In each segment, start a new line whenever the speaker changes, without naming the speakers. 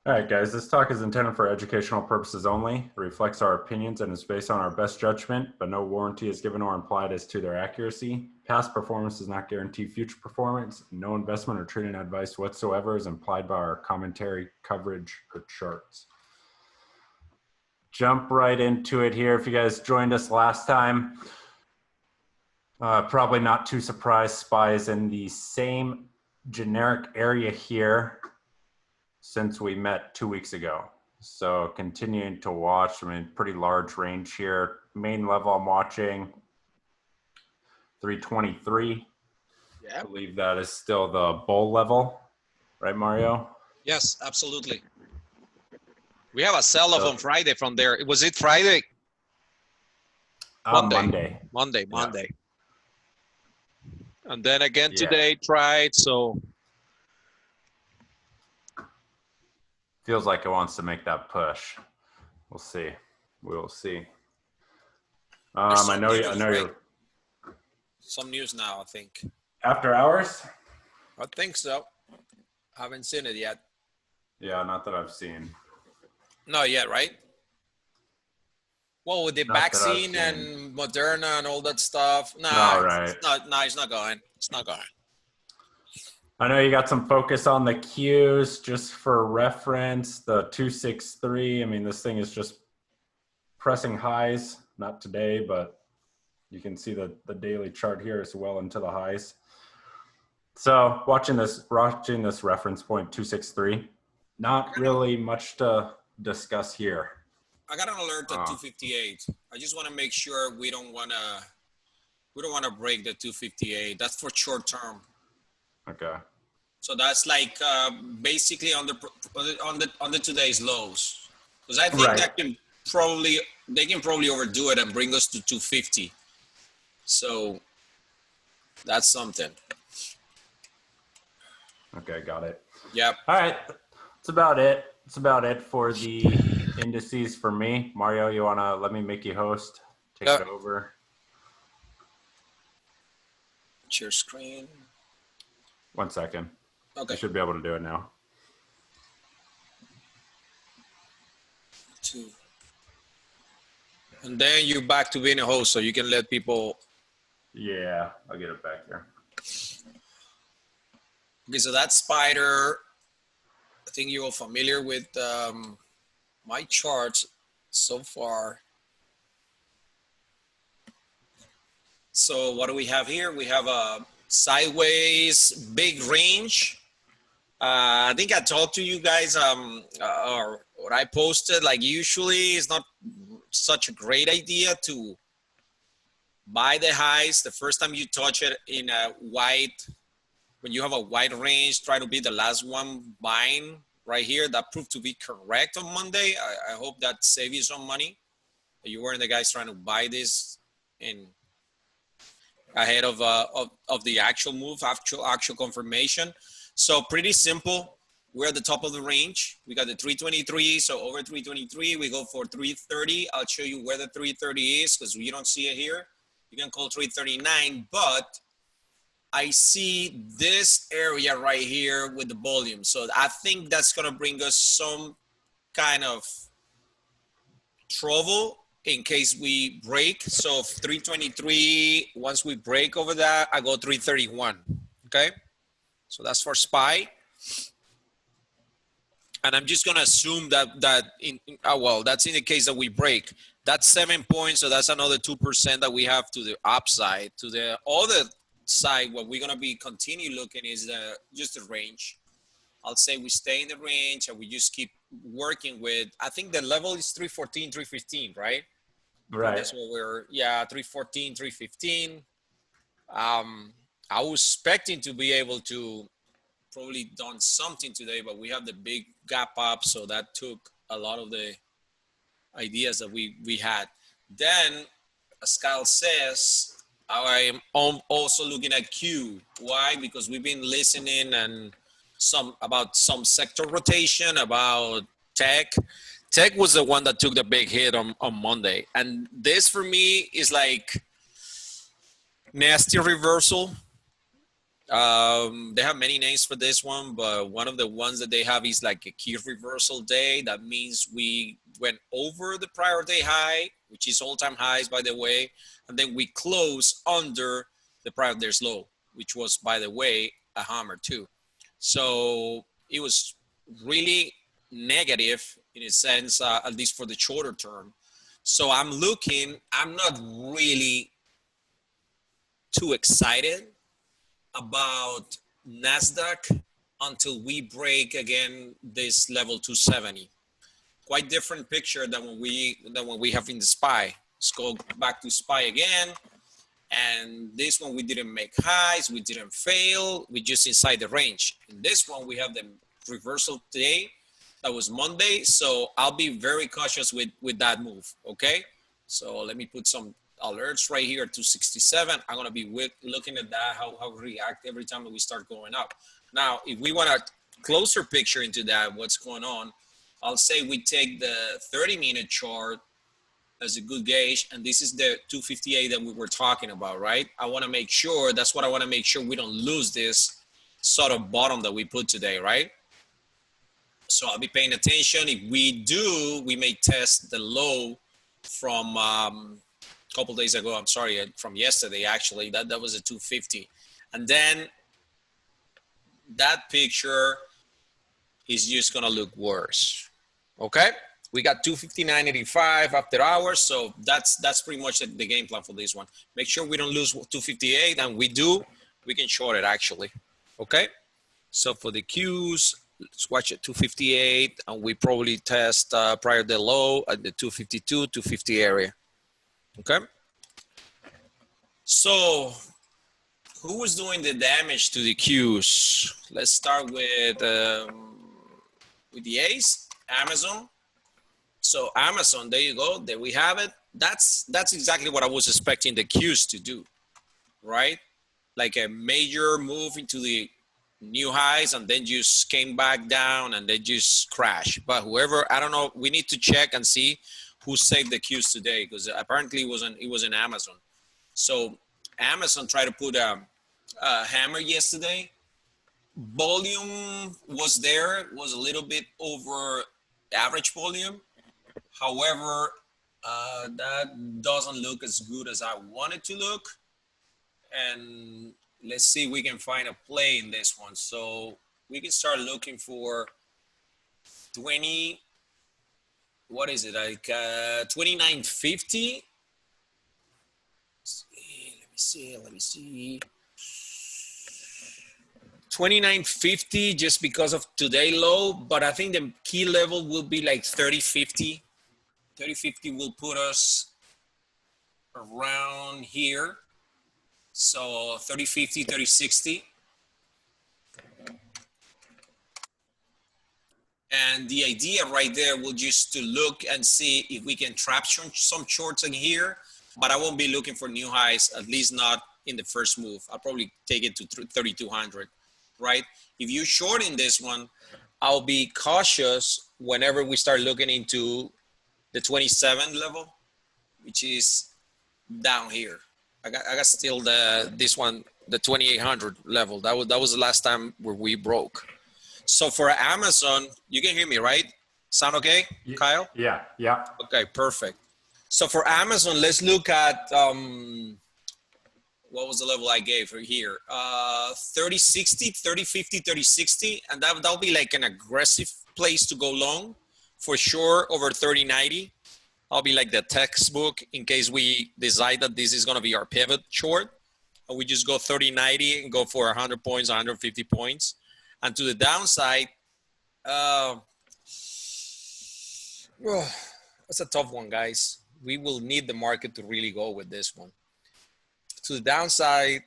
All right, guys, this talk is intended for educational purposes only. It reflects our opinions and is based on our best judgment, but no warranty is given or implied as to their accuracy. Past performance does not guarantee future performance. No investment or trading advice whatsoever is implied by our commentary, coverage, or charts. Jump right into it here. If you guys joined us last time, probably not too surprised, SPY is in the same generic area here since we met 2 weeks ago. So continuing to watch, I mean, pretty large range here. Main level I'm watching 323.
Yeah.
I believe that is still the bull level, right, Mario?
Yes, absolutely. We have a sell-off on Friday from there. Was it Friday?
Monday.
Monday.
Yeah.
And then again today, tried, so.
Feels like it wants to make that push. We'll see. We'll see. I know you're.
Some news now, I think.
After hours?
I think so. Haven't seen it yet.
Yeah, not that I've seen.
Not yet, right? Well, with the vaccine and Moderna and all that stuff. No, right. It's not going. It's not going.
I know you got some focus on the Qs just for reference, the 263. I mean, this thing is just pressing highs, not today, but you can see the daily chart here is well into the highs. So watching this reference point 263, not really much to discuss here.
I got an alert at 258. I just want to make sure we don't want to break the 258. That's for short term.
Okay.
So that's like basically on the today's lows, because I think that they can probably overdo it and bring us to 250. So that's something.
Okay, got it.
Yep.
All right, that's about it. That's about it for the indices for me. Mario, you wanna let me make you host? Take it over.
Share screen.
1 second.
Okay.
I should be able to do it now.
2. And then you're back to being a host, so you can let people.
Yeah, I'll get it back here.
Okay, so that spider, I think you're all familiar with my charts so far. So what do we have here? We have a sideways big range. I think I talked to you guys, or what I posted, like usually it's not such a great idea to buy the highs the first time you touch it in a wide, when you have a wide range, try to be the last one buying right here. That proved to be correct on Monday. I hope that saved you some money. You weren't the guys trying to buy this in ahead of the actual move, actual confirmation. So pretty simple. We're at the top of the range. We got the 323. So over 323, we go for 330. I'll show you where the 330 is because you don't see it here. You can call 339, but I see this area right here with the volume. So I think that's going to bring us some kind of trouble in case we break. So 323, once we break over that, I go 331, okay? So that's for SPY. And I'm just gonna assume that well, that's in the case that we break. That's 7 points, so that's another 2% that we have to the upside. To the other side, what we're gonna be continue looking is just the range. I'll say we stay in the range and we just keep working with, I think the level is 314, 315, right?
Right.
That's what 314, 315. I was expecting to be able to probably done something today, but we have the big gap up, so that took a lot of the ideas that we had. Then, as Kyle says, I am also looking at Q. Why? Because we've been listening and about some sector rotation, about tech. Tech was the one that took the big hit on Monday. And this for me is like nasty reversal. They have many names for this one, but one of the ones that they have is like a key reversal day. That means we went over the prior day high, which is all-time highs, by the way, and then we close under the prior day's low, which was, by the way, a hammer too. So it was really negative in a sense, at least for the shorter term. So I'm not really too excited about NASDAQ until we break again this level 270. Quite different picture than when we have in the SPY. Let's go back to SPY again. And this one we didn't make highs, we didn't fail, we just inside the range. In this one we have the reversal today. That was Monday, so I'll be very cautious with that move, okay? So let me put some alerts right here, 267. I'm gonna be looking at that, how we react every time that we start going up. Now, if we want a closer picture into that, what's going on, I'll say we take the 30-minute chart as a good gauge, and this is the 258 that we were talking about, right? I wanna make sure, that's what I wanna make sure we don't lose this sort of bottom that we put today, right? So I'll be paying attention. If we do, we may test the low from a couple days ago. I'm sorry, from yesterday, actually. That was a 250. And then that picture is just going to look worse. Okay? We got 259.85 after hours. So that's pretty much the game plan for this one. Make sure we don't lose 258. And we do, we can short it, actually. Okay? So for the Qs, let's watch at 258, and we probably test prior to the low at the 252, 250 area. Okay. So who was doing the damage to the Qs? Let's start with the A's, Amazon. So Amazon, there you go. There we have it. That's exactly what I was expecting the Qs to do, right? Like a major move into the new highs and then just came back down and they just crashed. But whoever, I don't know, we need to check and see who saved the Qs today, because apparently it was in Amazon. So Amazon tried to put a hammer yesterday. Volume was there, was a little bit over average volume. However, that doesn't look as good as I want it to look. And let's see if we can find a play in this one. So we can start looking for 20, what is it, like 29.50? Let me see. 29.50 just because of today low, but I think the key level will be like 30.50. 30.50 will put us around here. So 30.50, 30.60. And the idea right there will just to look and see if we can trap some shorts in here, but I won't be looking for new highs, at least not in the first move. I'll probably take it to 3,200, right? If you short in this one, I'll be cautious whenever we start looking into the 27 level, which is down here. I got still this one, the 2,800 level. That was the last time where we broke. So for Amazon, you can hear me, right? Sound okay, Kyle?
Yeah.
Okay, perfect. So for Amazon, let's look at, what was the level I gave her here? 30.60, 30.50, 30.60. And that'll be like an aggressive place to go long for sure over 30.90. I'll be like the textbook in case we decide that this is going to be our pivot short. And we just go 30.90 and go for 100 points, 150 points. And to the downside, that's a tough one, guys. We will need the market to really go with this one. To the downside,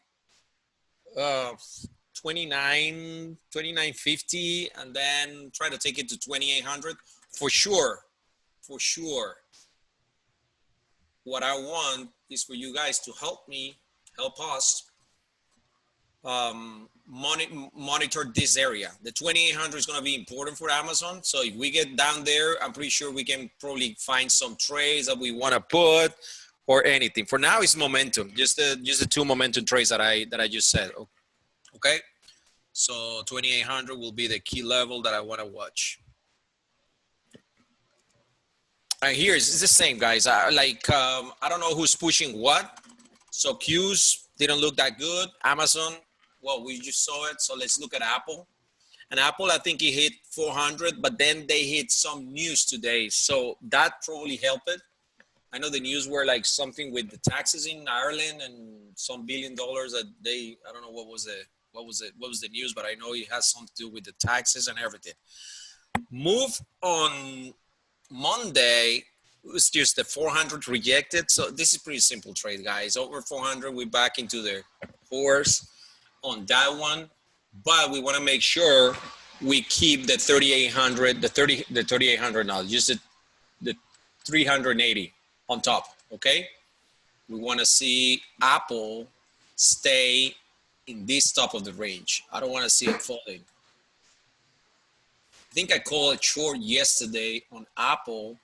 29.50, and then try to take it to 2,800 for sure. What I want is for you guys to help us monitor this area. The 2,800 is going to be important for Amazon. So if we get down there, I'm pretty sure we can probably find some trades that we want to put or anything. For now, it's momentum, just the two momentum trades that I just said. Okay. So 2,800 will be the key level that I want to watch. And here it's the same, guys. I don't know who's pushing what. So Q's didn't look that good. Amazon, well, we just saw it. So let's look at Apple. And Apple, I think it hit 400, but then they hit some news today. So that probably helped it. I know the news were like something with the taxes in Ireland and some $1 billion that they, I don't know what was the news, but I know it has something to do with the taxes and everything. Move on Monday, it was just the 400 rejected. So this is pretty simple trade, guys. Over 400, we're back into the horse on that one. But we want to make sure we keep the 3,800, the 3,800 now, just the 380 on top, okay? We want to see Apple stay in this top of the range. I don't want to see it falling. I think I called it short yesterday on Apple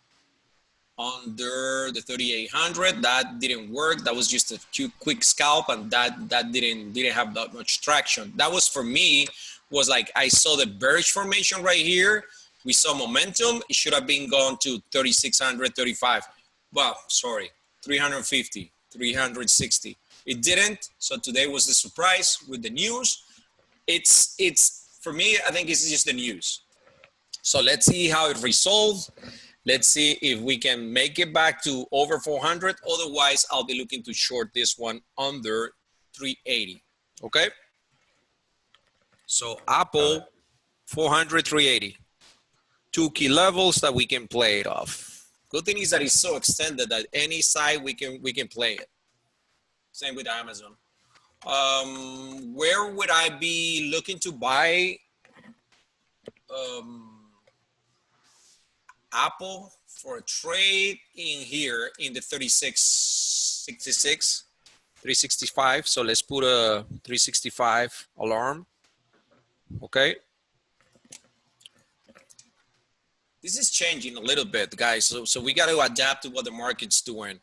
under the 3,800. That didn't work. That was just a quick scalp, and that didn't have that much traction. That was, for me, was like I saw the bearish formation right here. We saw momentum. It should have been gone to 3,600, 35. Well, sorry, 350, 360. It didn't. So today was the surprise with the news. It's for me, I think it's just the news. So let's see how it resolves. Let's see if we can make it back to over 400. Otherwise, I'll be looking to short this one under 380. Okay. So Apple, 400, 380. Two key levels that we can play it off. Good thing is that it's so extended that any side we can play it. Same with Amazon. Where would I be looking to buy Apple for a trade in here in the 3666, 365. So let's put a 365 alarm. Okay. This is changing a little bit, guys. So we got to adapt to what the market's doing.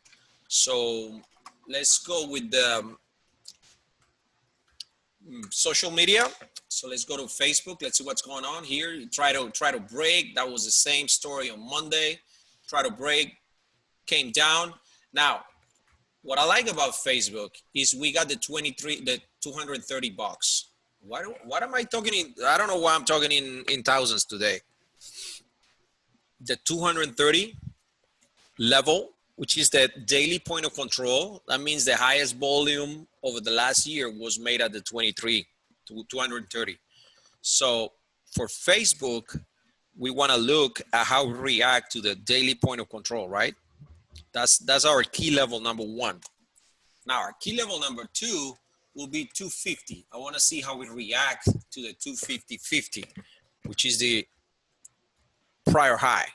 So let's go with the social media. So let's go to Facebook. Let's see what's going on here. You try to break. That was the same story on Monday. Try to break, came down. Now, what I like about Facebook is we got the 230 bucks. What am I talking in? I don't know why I'm talking in thousands today. The 230 level, which is the daily point of control. That means the highest volume over the last year was made at the 23 to 230. So for Facebook, we want to look at how we react to the daily point of control, right? That's our key level number one. Now our key level number two will be 250. I want to see how we react to the 250.50, which is the prior high.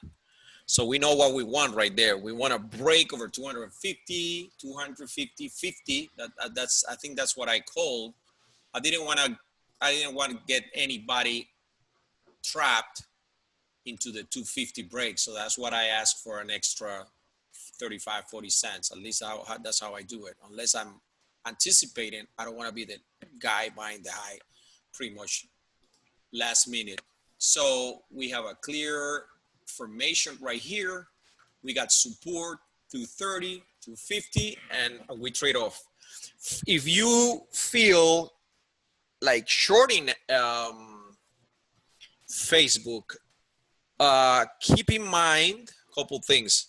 So we know what we want right there. We want to break over 250, 250, 50. I think that's what I called. I didn't want to get anybody trapped into the 250 break. So that's what I asked for, an extra 35, 40 cents. At least that's how I do it. Unless I'm anticipating, I don't want to be the guy buying the high pretty much last minute. So we have a clear formation right here. We got support 230, 250, and we trade off. If you feel like shorting Facebook, keep in mind a couple things.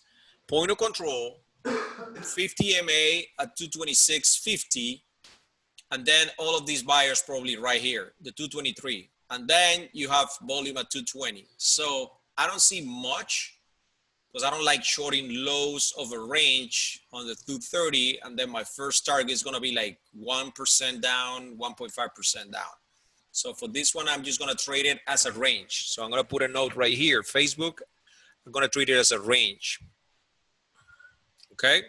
Point of control, 50 MA at 226.50, and then all of these buyers probably right here, the 223, and then you have volume at 220. So I don't see much because I don't like shorting lows of a range on the 230, and then my first target is going to be like 1% down, 1.5% down. So for this one, I'm just going to trade it as a range. So I'm going to put a note right here. Facebook, I'm going to treat it as a range. Okay.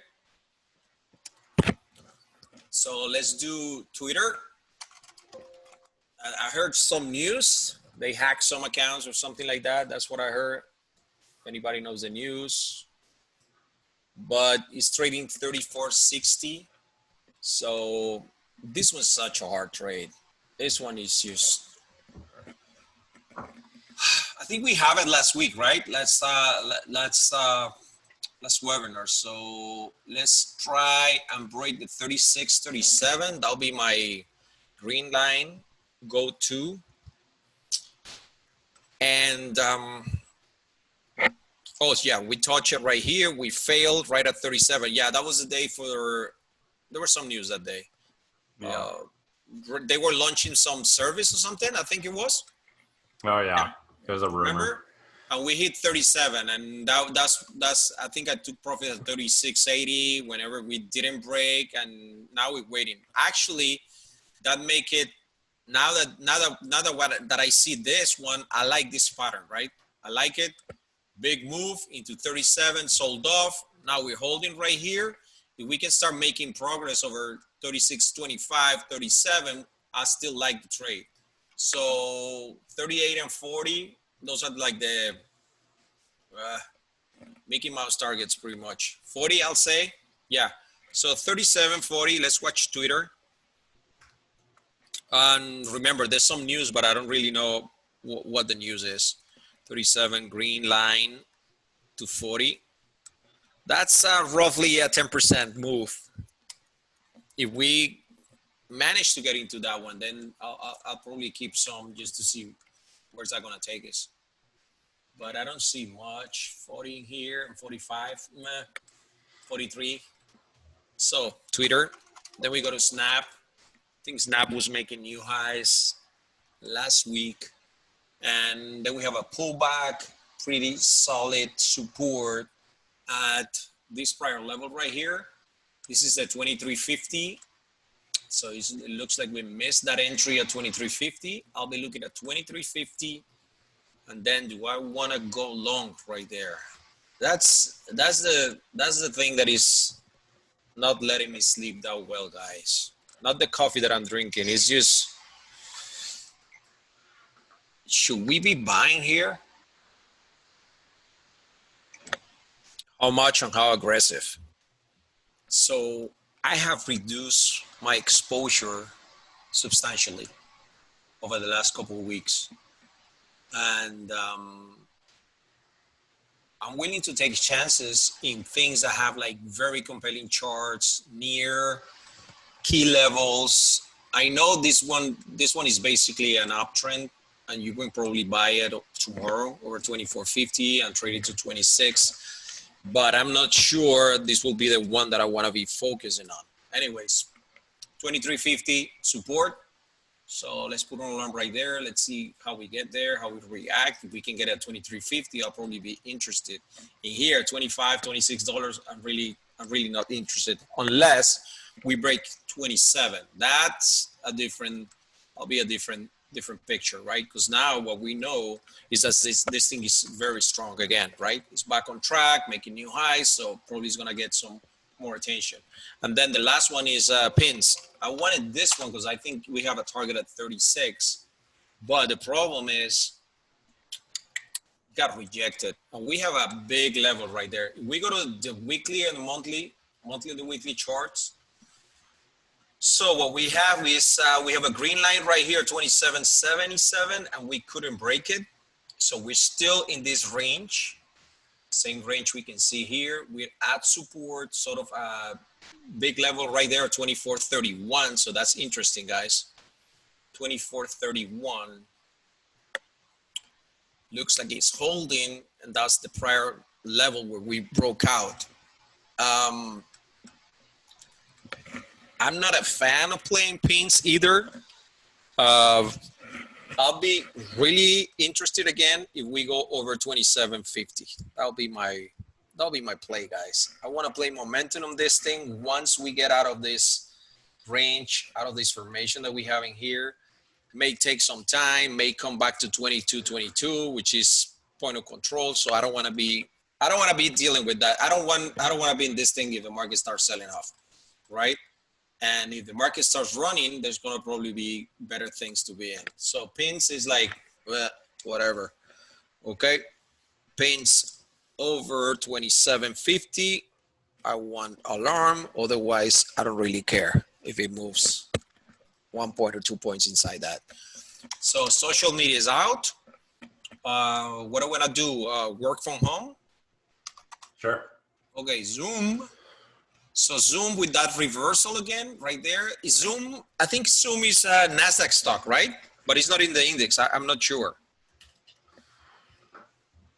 So let's do Twitter. I heard some news. They hacked some accounts or something like that. That's what I heard. If anybody knows the news. But it's trading 34.60. So this was such a hard trade. This one is just, I think we have it last week, right? Last webinar. So let's try and break the 36, 37. That'll be my green line, go to. And, oh yeah, we touch it right here. We failed right at 37. Yeah, that was the day for, there was some news that day.
Yeah.
They were launching some service or something, I think it was.
Oh yeah, it was a rumor.
Remember? And we hit 37, and that's I think I took profit at 36.80 whenever we didn't break, and now we're waiting. Actually, that make it now that I see this one, I like this pattern, right? I like it. Big move into 37, sold off. Now we're holding right here. If we can start making progress over 36.25, 37, I still like the trade. So 38 and 40, those are like the Mickey Mouse targets pretty much. 40, I'll say. Yeah. So 37, 40, let's watch Twitter. And remember, there's some news, but I don't really know what the news is. 37, green line to 40. That's roughly a 10% move. If we manage to get into that one, then I'll probably keep some just to see where's that going to take us. But I don't see much. 40 in here and 45, meh, 43. So Twitter, then we go to Snap. I think Snap was making new highs last week. And then we have a pullback, pretty solid support at this prior level right here. This is at 2350. So it looks like we missed that entry at 2350. I'll be looking at 2350. And then do I want to go long right there? That's the thing that is not letting me sleep that well, guys. Not the coffee that I'm drinking. It's just, should we be buying here? How much and how aggressive? So I have reduced my exposure substantially over the last couple of weeks. And I'm willing to take chances in things that have like very compelling charts near key levels. I know this one is basically an uptrend, and you can probably buy it tomorrow over 2450 and trade it to 26. But I'm not sure this will be the one that I want to be focusing on. Anyways, 2350 support. So let's put an alarm right there. Let's see how we get there, how we react. If we can get at 2350, I'll probably be interested. In here, $25, $26, I'm really not interested unless we break 27. That's a different picture, right? Because now what we know is that this thing is very strong again, right? It's back on track, making new highs, so probably it's gonna get some more attention. And then the last one is pins. I wanted this one because I think we have a target at 36, but the problem is got rejected, and we have a big level right there. If we go to the weekly and the monthly and the weekly charts. So what we have is we have a green line right here, 2777, and we couldn't break it. So we're still in this range, same range we can see here. We're at support, sort of a big level right there, 2431. So that's interesting, guys. 2431 looks like it's holding, and that's the prior level where we broke out. I'm not a fan of playing pins either. I'll be really interested again if we go over 2750. That'll be my play, guys. I want to play momentum on this thing. Once we get out of this range, out of this formation that we have in here, may take some time, may come back to 2222, which is point of control. So I don't want to be dealing with that. I don't want to be in this thing if the market starts selling off, right? And if the market starts running, there's going to probably be better things to be in. So pins is like, well, whatever. Okay. Pins over 2750. I want alarm. Otherwise, I don't really care if it moves. 1 point or 2 points inside that. So social media is out. What I want to do, work from home.
Sure.
Okay, Zoom. So Zoom with that reversal again, right there. Is Zoom, I think Zoom is a NASDAQ stock, right? But it's not in the index. I'm not sure.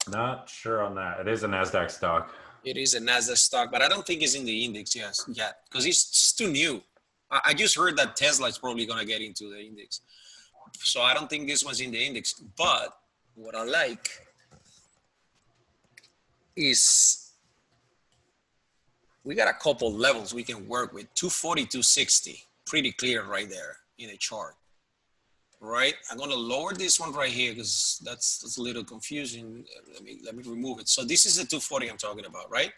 Not sure on that. It is a NASDAQ stock.
It is a NASDAQ stock, but I don't think it's in the index yet, because it's too new. I just heard that Tesla is probably going to get into the index. So I don't think this one's in the index. But what I like is we got a couple levels we can work with. 240, 260, pretty clear right there in a chart. Right, I'm going to lower this one right here because that's a little confusing. Let me remove it. So this is the 240 I'm talking about, right?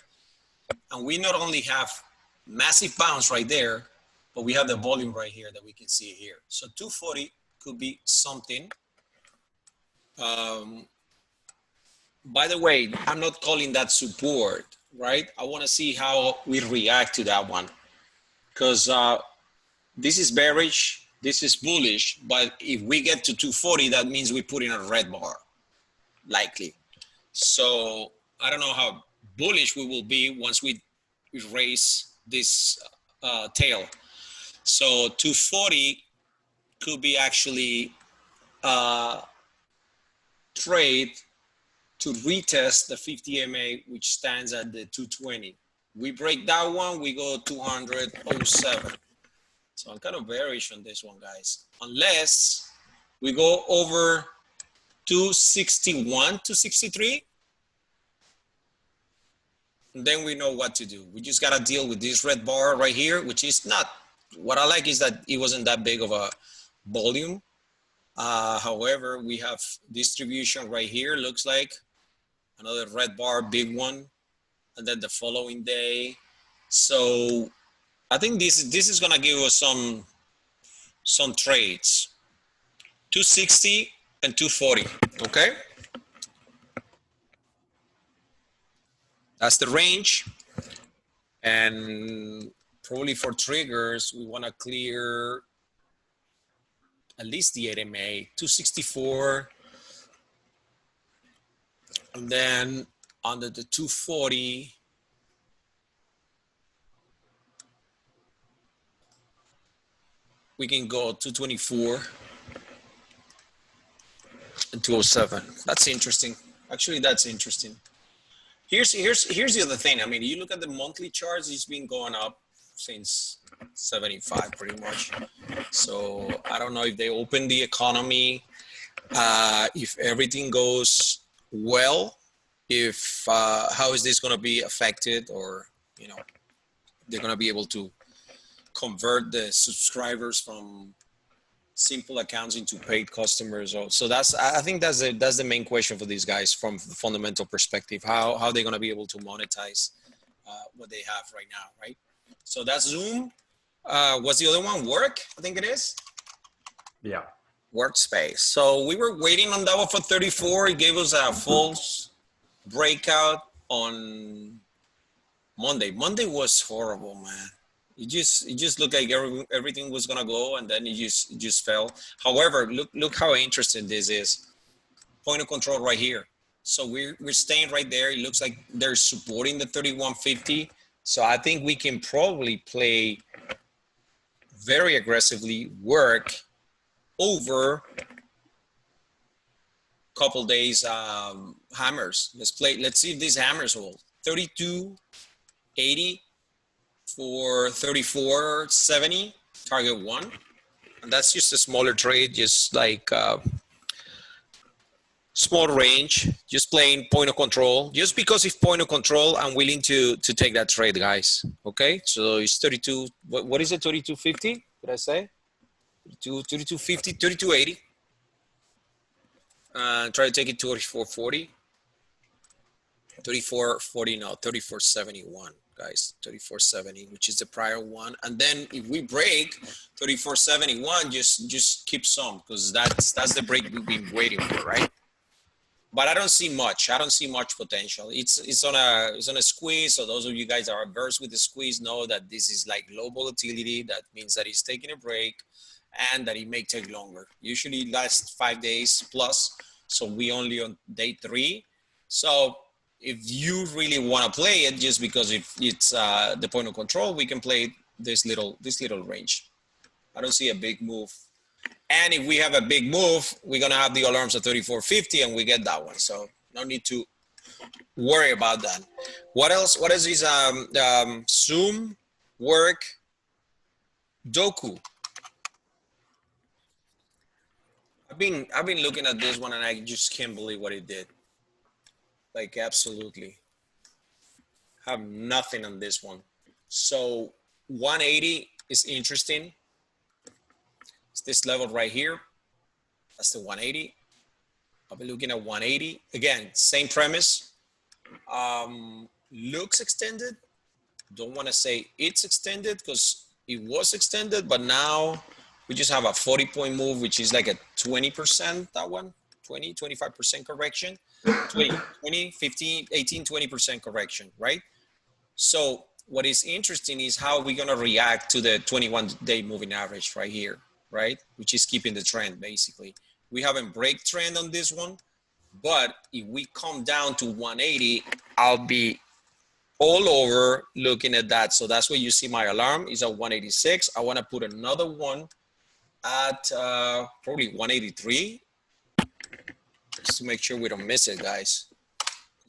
And we not only have massive bounce right there, but we have the volume right here that we can see here. So 240 could be something. By the way, I'm not calling that support, right? I want to see how we react to that one, because this is bearish. This is bullish, but if we get to 240, that means we put in a red bar, likely. So I don't know how bullish we will be once we raise this tail. So 240 could be actually trade to retest the 50 MA, which stands at the 220. We break that one, we go 200.07. So I'm kind of bearish on this one, guys. Unless we go over 261, 263, then we know what to do. We just got to deal with this red bar right here, which is not, what I like is that it wasn't that big of a volume. However, we have distribution right here, looks like another red bar, big one, and then the following day. So I think this is gonna give us some trades, 260 and 240. Okay, that's the range. And probably for triggers, we want to clear at least the 8 MA, 264, and then under the 240. We can go 224 and 207. That's interesting. Actually, that's interesting. Here's the other thing. I mean, you look at the monthly charts, it's been going up since 75 pretty much. So I don't know if they open the economy, if everything goes well, if how is this going to be affected, or they're going to be able to convert the subscribers from simple accounts into paid customers. So I think that's the main question for these guys from the fundamental perspective. How they're going to be able to monetize what they have right now, right? So that's Zoom. What's the other one? Work, I think it is.
Yeah.
Workspace. So we were waiting on that one for 34. It gave us a false breakout on Monday. Monday was horrible, man. It just looked like everything was gonna go, and then it just fell. However, look how interesting this is. Point of control right here. So we're staying right there. It looks like they're supporting the 3150. So I think we can probably play very aggressively, work over couple days hammers. Let's see if these hammers hold. 3280 for 3470, target one. And that's just a smaller trade, just like small range, just playing point of control. Just because it's point of control, I'm willing to take that trade, guys. Okay, so it's 32, what is it, 3250, did I say? 3250, 3280. Try to take it to 3440. 3440, no, 3471, guys, 3470, which is the prior one. And then if we break 3471, just keep some, because that's the break we've been waiting for, right? But I don't see much. I don't see much potential. It's on a squeeze. So those of you guys that are versed with the squeeze know that this is like low volatility. That means that it's taking a break, and that it may take longer. Usually lasts 5 days plus. So we only on day 3. So if you really want to play it, just because if it's the point of control, we can play this little range. I don't see a big move. And if we have a big move, we're gonna have the alarms at 34.50 and we get that one. So no need to worry about that. What else? What is this Zoom, work, Doku? I've been looking at this one and I just can't believe what it did. Like absolutely. Have nothing on this one. So 180 is interesting. It's this level right here. That's the 180. I'll be looking at 180. Again, same premise. Looks extended. Don't want to say it's extended because it was extended, but now we just have a 40-point move, which is like a 20%, that one, 20, 25% correction, 20, 15, 18, 20% correction, right? So what is interesting is how we're going to react to the 21-day moving average right here, right? Which is keeping the trend, basically. We haven't break trend on this one, but if we come down to 180, I'll be all over looking at that. So that's where you see my alarm is at 186. I want to put another one at probably 183 just to make sure we don't miss it, guys.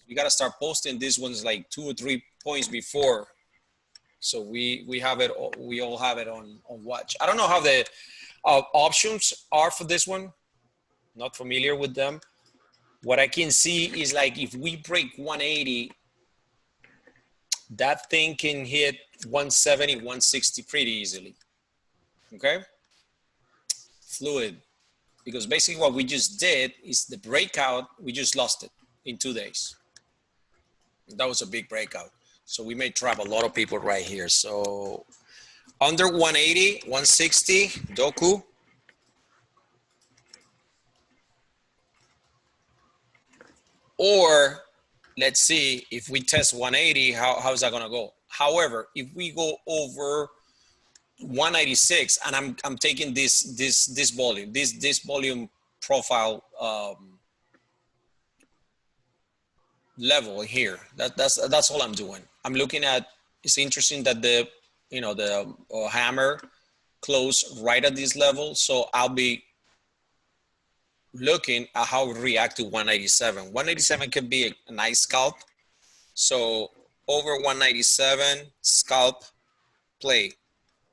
We got to start posting these ones like 2 or 3 points before. So we have it, we all have it on watch. I don't know how the options are for this one. Not familiar with them. What I can see is like if we break 180, that thing can hit 170, 160 pretty easily. Okay? Fluid. Because basically what we just did is the breakout, we just lost it in 2 days. That was a big breakout. So we may trap a lot of people right here. So under 180, 160, Doku. Or let's see if we test 180, how's that gonna go? However, if we go over 196, and I'm taking this volume, this volume profile level here. That's all I'm doing. I'm looking at. It's interesting that the hammer closed right at this level, so I'll be looking at how it react to 187. 187 can be a nice scalp. So over 197, scalp, play.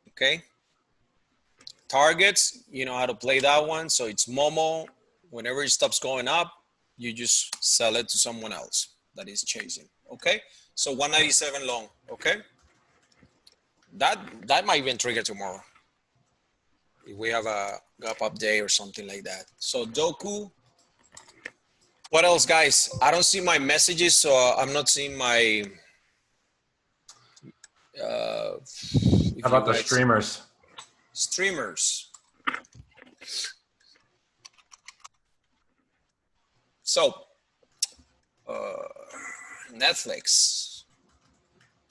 Okay. Targets, you know how to play that one. So it's Momo. Whenever it stops going up, you just sell it to someone else that is chasing. Okay. So 197 long. Okay. That might even trigger tomorrow. If we have a gap up day or something like that. So Doku. What else, guys? I don't see my messages, so I'm not seeing my.
How about the streamers?
Streamers. So, Netflix.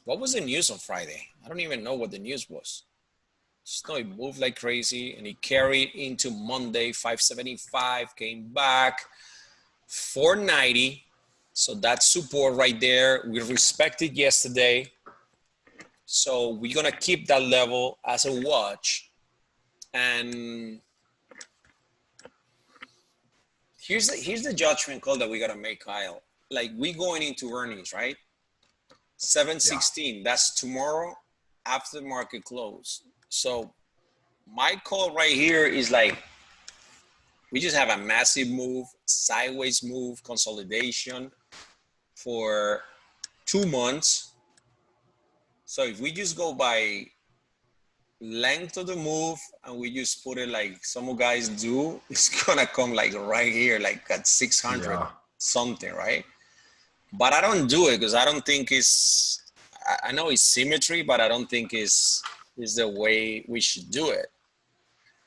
What was the news on Friday? I don't even know what the news was. Just know it moved like crazy and it carried into Monday, 575, came back, 490. So that's support right there. We respected yesterday. So we're gonna keep that level as a watch. And here's the judgment call that we gotta make, Kyle. Like we going into earnings, right? 7:16. Yeah. That's tomorrow after the market close. So my call right here is like we just have a massive move, sideways move, consolidation for 2 months. So if we just go by length of the move and we just put it like some guys do, it's gonna come like right here, like at 600 something, right? But I don't do it because I don't think it's, I know it's symmetry, but I don't think is the way we should do it.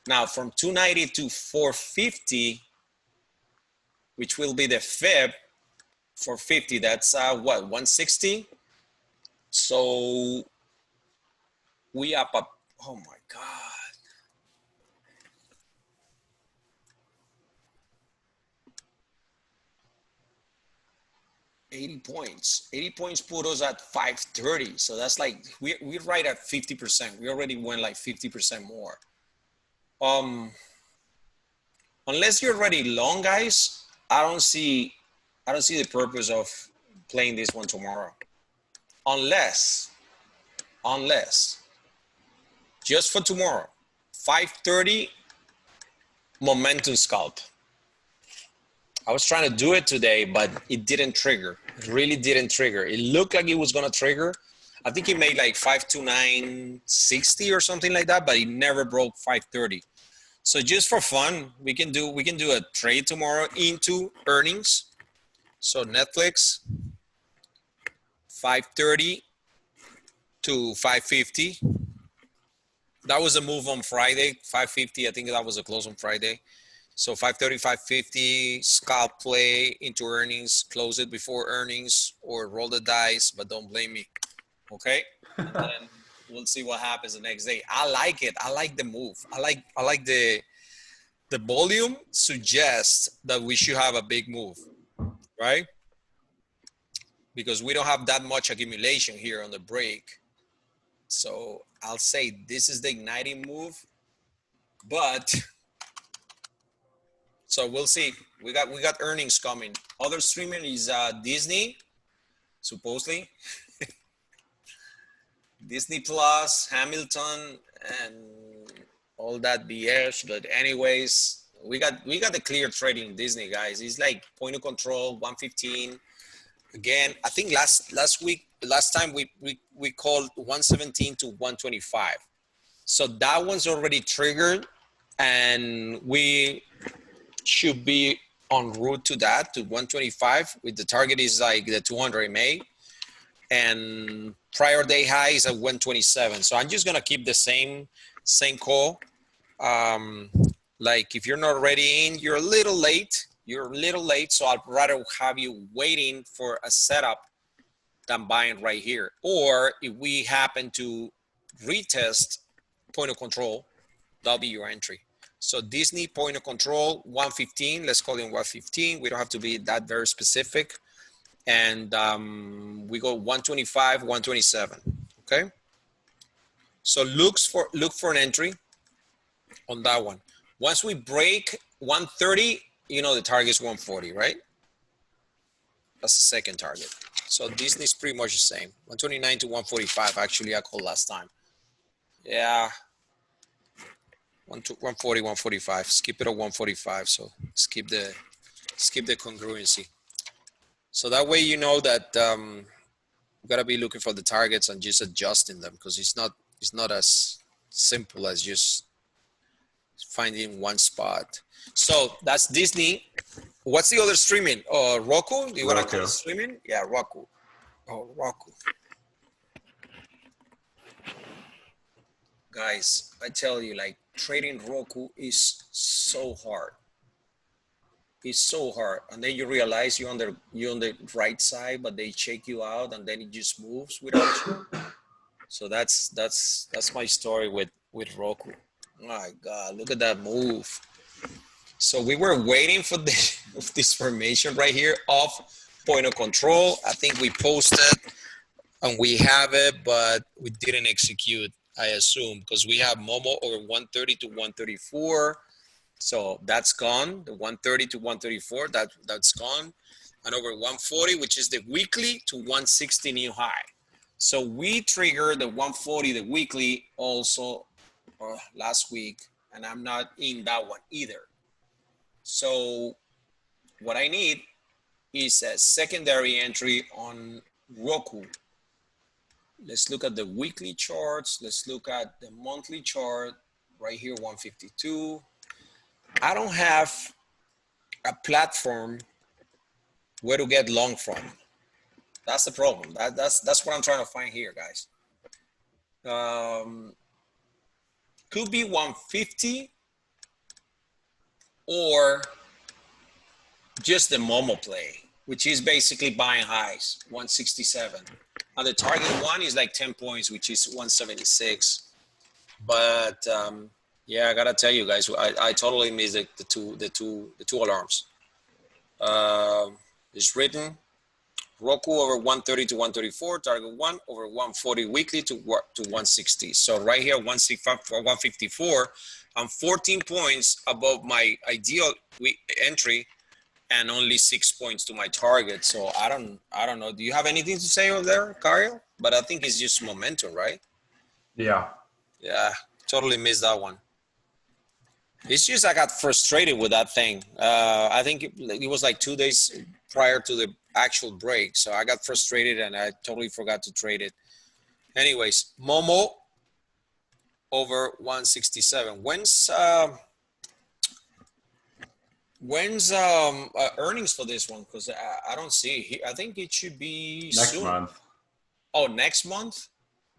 Now from 290 to 450, which will be the fib, 450, that's what, 160? So we up, oh my God. 80 points. 80 points put us at 530. So that's like, we're right at 50%. We already went like 50% more. Unless you're already long, guys, I don't see the purpose of playing this one tomorrow. Unless, just for tomorrow, 530 momentum scalp. I was trying to do it today, but it didn't trigger. It really didn't trigger. It looked like it was gonna trigger. I think it made like 529.60 or something like that, but it never broke 530. So just for fun, we can do a trade tomorrow into earnings. So Netflix, 530 to 550. That was a move on Friday, 550. I think that was a close on Friday. So 530, 550, scalp play into earnings, close it before earnings, or roll the dice, but don't blame me. Okay? And then we'll see what happens the next day. I like it. I like the move. I like the volume suggests that we should have a big move, right? Because we don't have that much accumulation here on the break. So I'll say this is the igniting move, but so we'll see. We got earnings coming. Other streaming is Disney, supposedly. Disney Plus, Hamilton, and all that BS. But anyways, we got the clear trading in Disney, guys. It's like point of control, 115. Again, I think last time we called 117 to 125. So that one's already triggered, and we should be en route to that, to 125, with the target is like the 200 MA, and prior day high is at 127. So I'm just gonna keep the same call. Like if you're not already in, you're a little late. So I'd rather have you waiting for a setup than buying right here. Or if we happen to retest point of control, that'll be your entry. So Disney point of control, 115, let's call it 115. We don't have to be that very specific. And we go 125, 127, okay? So look for an entry on that one. Once we break 130, you know the target is 140, right? That's the second target. So Disney's pretty much the same. 129 to 145, actually I called last time. Yeah. 140, 145. Skip it at 145. So skip the congruency. So that way you know that you gotta be looking for the targets and just adjusting them, because it's not as simple as just finding one spot. So that's Disney. What's the other streaming? Roku? You wanna call it streaming? Yeah, Roku. Oh, Roku. Guys, I tell you, like, trading Roku is so hard. It's so hard, and then you realize you're on the right side, but they check you out, and then it just moves without you. So that's my story with Roku. My God, look at that move. So we were waiting for this formation right here of point of control. I think we posted and we have it, but we didn't execute, I assume, because we have Momo over 130 to 134. So that's gone. The 130 to 134, that's gone. And over 140, which is the weekly, to 160 new high. So we triggered the 140, the weekly, also last week, and I'm not in that one either. So what I need is a secondary entry on Roku. Let's look at the weekly charts. Let's look at the monthly chart right here, 152. I don't have a platform where to get long from. That's the problem. That's what I'm trying to find here, guys. Could be 150 or just the Momo play, which is basically buying highs, 167. And the target one is like 10 points, which is 176. But yeah, I gotta tell you guys, I totally missed the two alarms. It's written Roku over 130 to 134, target 1 over 140 weekly to 160. So right here, 154, I'm 14 points above my ideal entry and only 6 points to my target. So I don't know. Do you have anything to say over there, Kyle? But I think it's just momentum, right?
Yeah.
Yeah, totally missed that one. It's just I got frustrated with that thing. I think it was like 2 days prior to the actual break. So I got frustrated and I totally forgot to trade it. Anyways, Momo over 167. When's earnings for this one? Because I don't see. I think it should be
Next
soon.
month.
Oh, next month?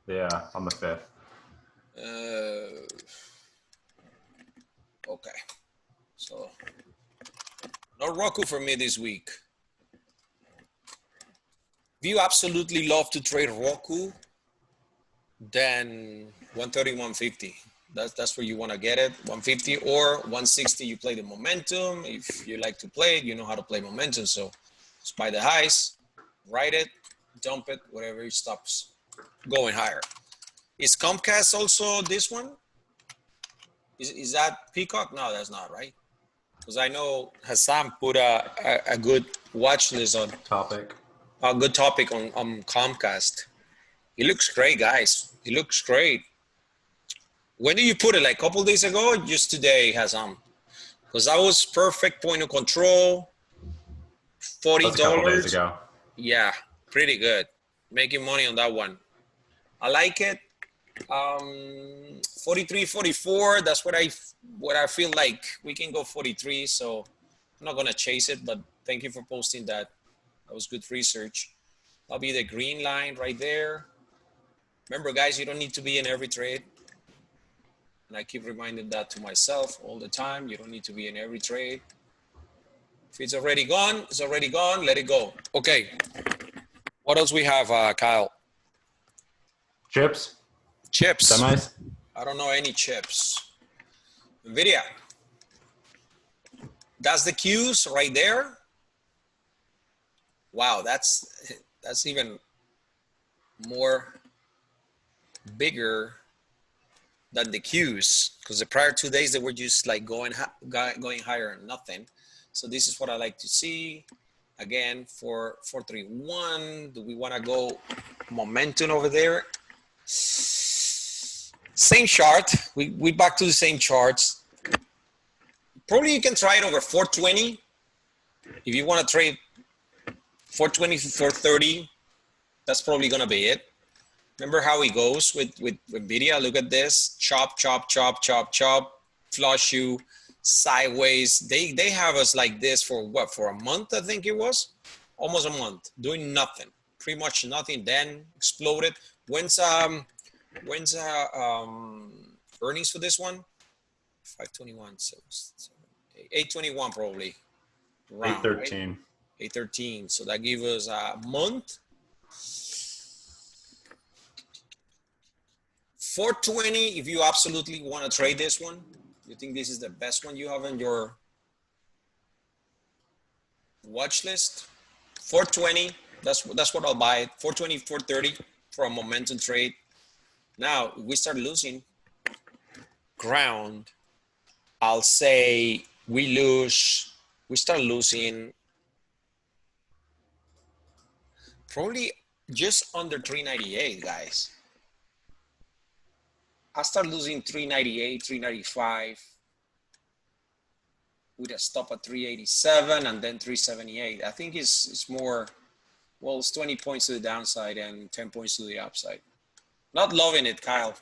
Yeah, on the 5th.
Okay. So no Roku for me this week. If you absolutely love to trade Roku, then 130, 150. That's where you want to get it. 150 or 160, you play the momentum. If you like to play it, you know how to play momentum. So just buy the highs, ride it, dump it, whatever it stops going higher. Is Comcast also this one? Is that Peacock? No, that's not, right? Because I know Hassan put a good watch list on
Topic.
a good topic on Comcast. It looks great, guys. It looks great. When did you put it? Like a couple days ago or just today, Hassan? Because that was perfect point of control. $40.
That's a couple days ago.
Yeah, pretty good. Making money on that one. I like it. 43, 44. That's what I feel like. We can go 43. So I'm not gonna chase it, but thank you for posting that. That was good research. That'll be the green line right there. Remember, guys, you don't need to be in every trade. And I keep reminding that to myself all the time. You don't need to be in every trade. If it's already gone, it's already gone. Let it go. Okay. What else we have, Kyle?
Chips?
Chips.
Semis?
I don't know any chips. NVIDIA. That's the cues right there. Wow, that's even more bigger than the cues, because the prior 2 days they were just like going higher and nothing. So this is what I like to see. Again, for 431, do we want to go momentum over there? Same chart. We back to the same charts. Probably you can try it over 420 if you want to trade 420 to 430. That's probably gonna be it. Remember how it goes with NVIDIA? Look at this. Chop, chop, chop, chop, chop. Flush you sideways. They have us like this for what? For a month, I think it was. Almost a month. Doing nothing. Pretty much nothing. Then exploded. When's earnings for this one? 521, 821 probably. Round,
813.
right? 813. So that gives us a month. 420, if you absolutely want to trade this one, you think this is the best one you have in your watch list? 420, that's what I'll buy it. 420, 430 for a momentum trade. Now, if we start losing ground, I'll say we start losing probably just under 398, guys. I start losing 398, 395 with a stop at 387 and then 378. I think it's more, well, it's 20 points to the downside and 10 points to the upside. Not loving it, Kyle.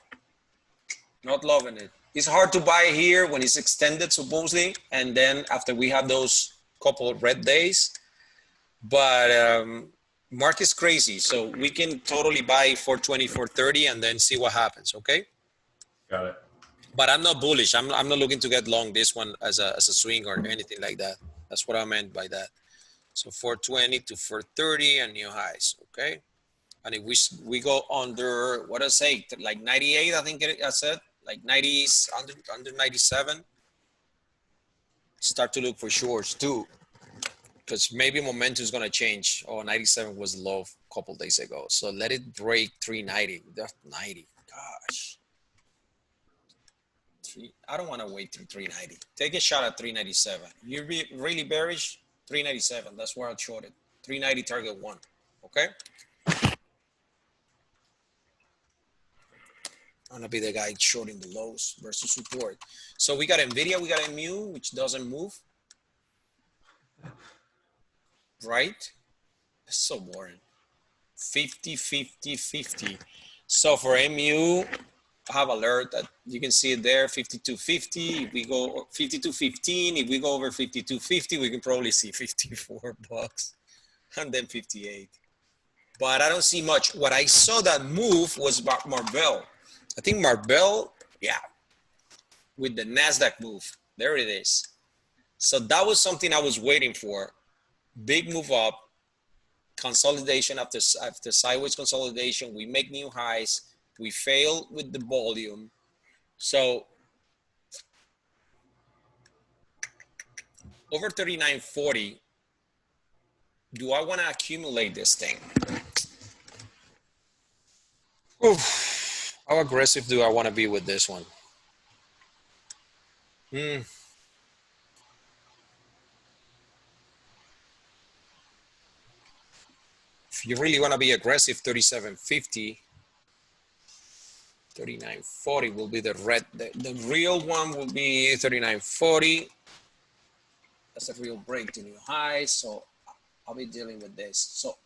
Not loving it. It's hard to buy here when it's extended, supposedly, and then after we have those couple of red days. But market's crazy, so we can totally buy 420, 430 and then see what happens, okay?
Got it.
But I'm not bullish. I'm not looking to get long this one as a swing or anything like that. That's what I meant by that. So 420 to 430 and new highs, okay? And if we go under, what I say, like 98, I think I said, like 90s, under 97, start to look for shorts too. because maybe momentum is going to change. Oh, 97 was low a couple days ago. So let it break 390. That's 90. Gosh. I don't want to wait through 390. Take a shot at 397. You're really bearish, 397. That's where I'll short it. 390 target one. Okay? I'm gonna be the guy shorting the lows versus support. So we got NVIDIA, we got MU, which doesn't move. Right? It's so boring. 50, 50, 50. So for MU, I have alert that you can see it there, 52.50. If we go 52.15, if we go over 52.50, we can probably see 54 bucks and then 58. But I don't see much. What I saw that move was Marvell. I think Marvell, yeah, with the NASDAQ move. There it is. So that was something I was waiting for. Big move up, consolidation after sideways consolidation. We make new highs. We fail with the volume. So over 39.40, do I want to accumulate this thing? Oof. How aggressive do I want to be with this one? If you really want to be aggressive, 37.50, 39.40 will be the red. The real one will be 39.40. That's a real break to new highs. So I'll be dealing with this. So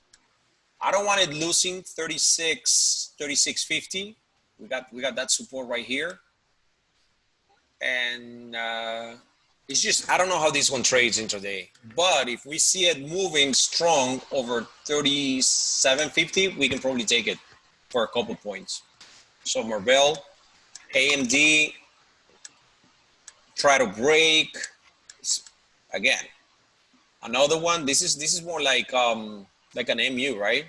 I don't want it losing 36.50. We got that support right here. And it's just, I don't know how this one trades intraday. But if we see it moving strong over 37.50, we can probably take it for a couple points. So Marvell, AMD, try to break. Again, another one. This is more like an MU, right?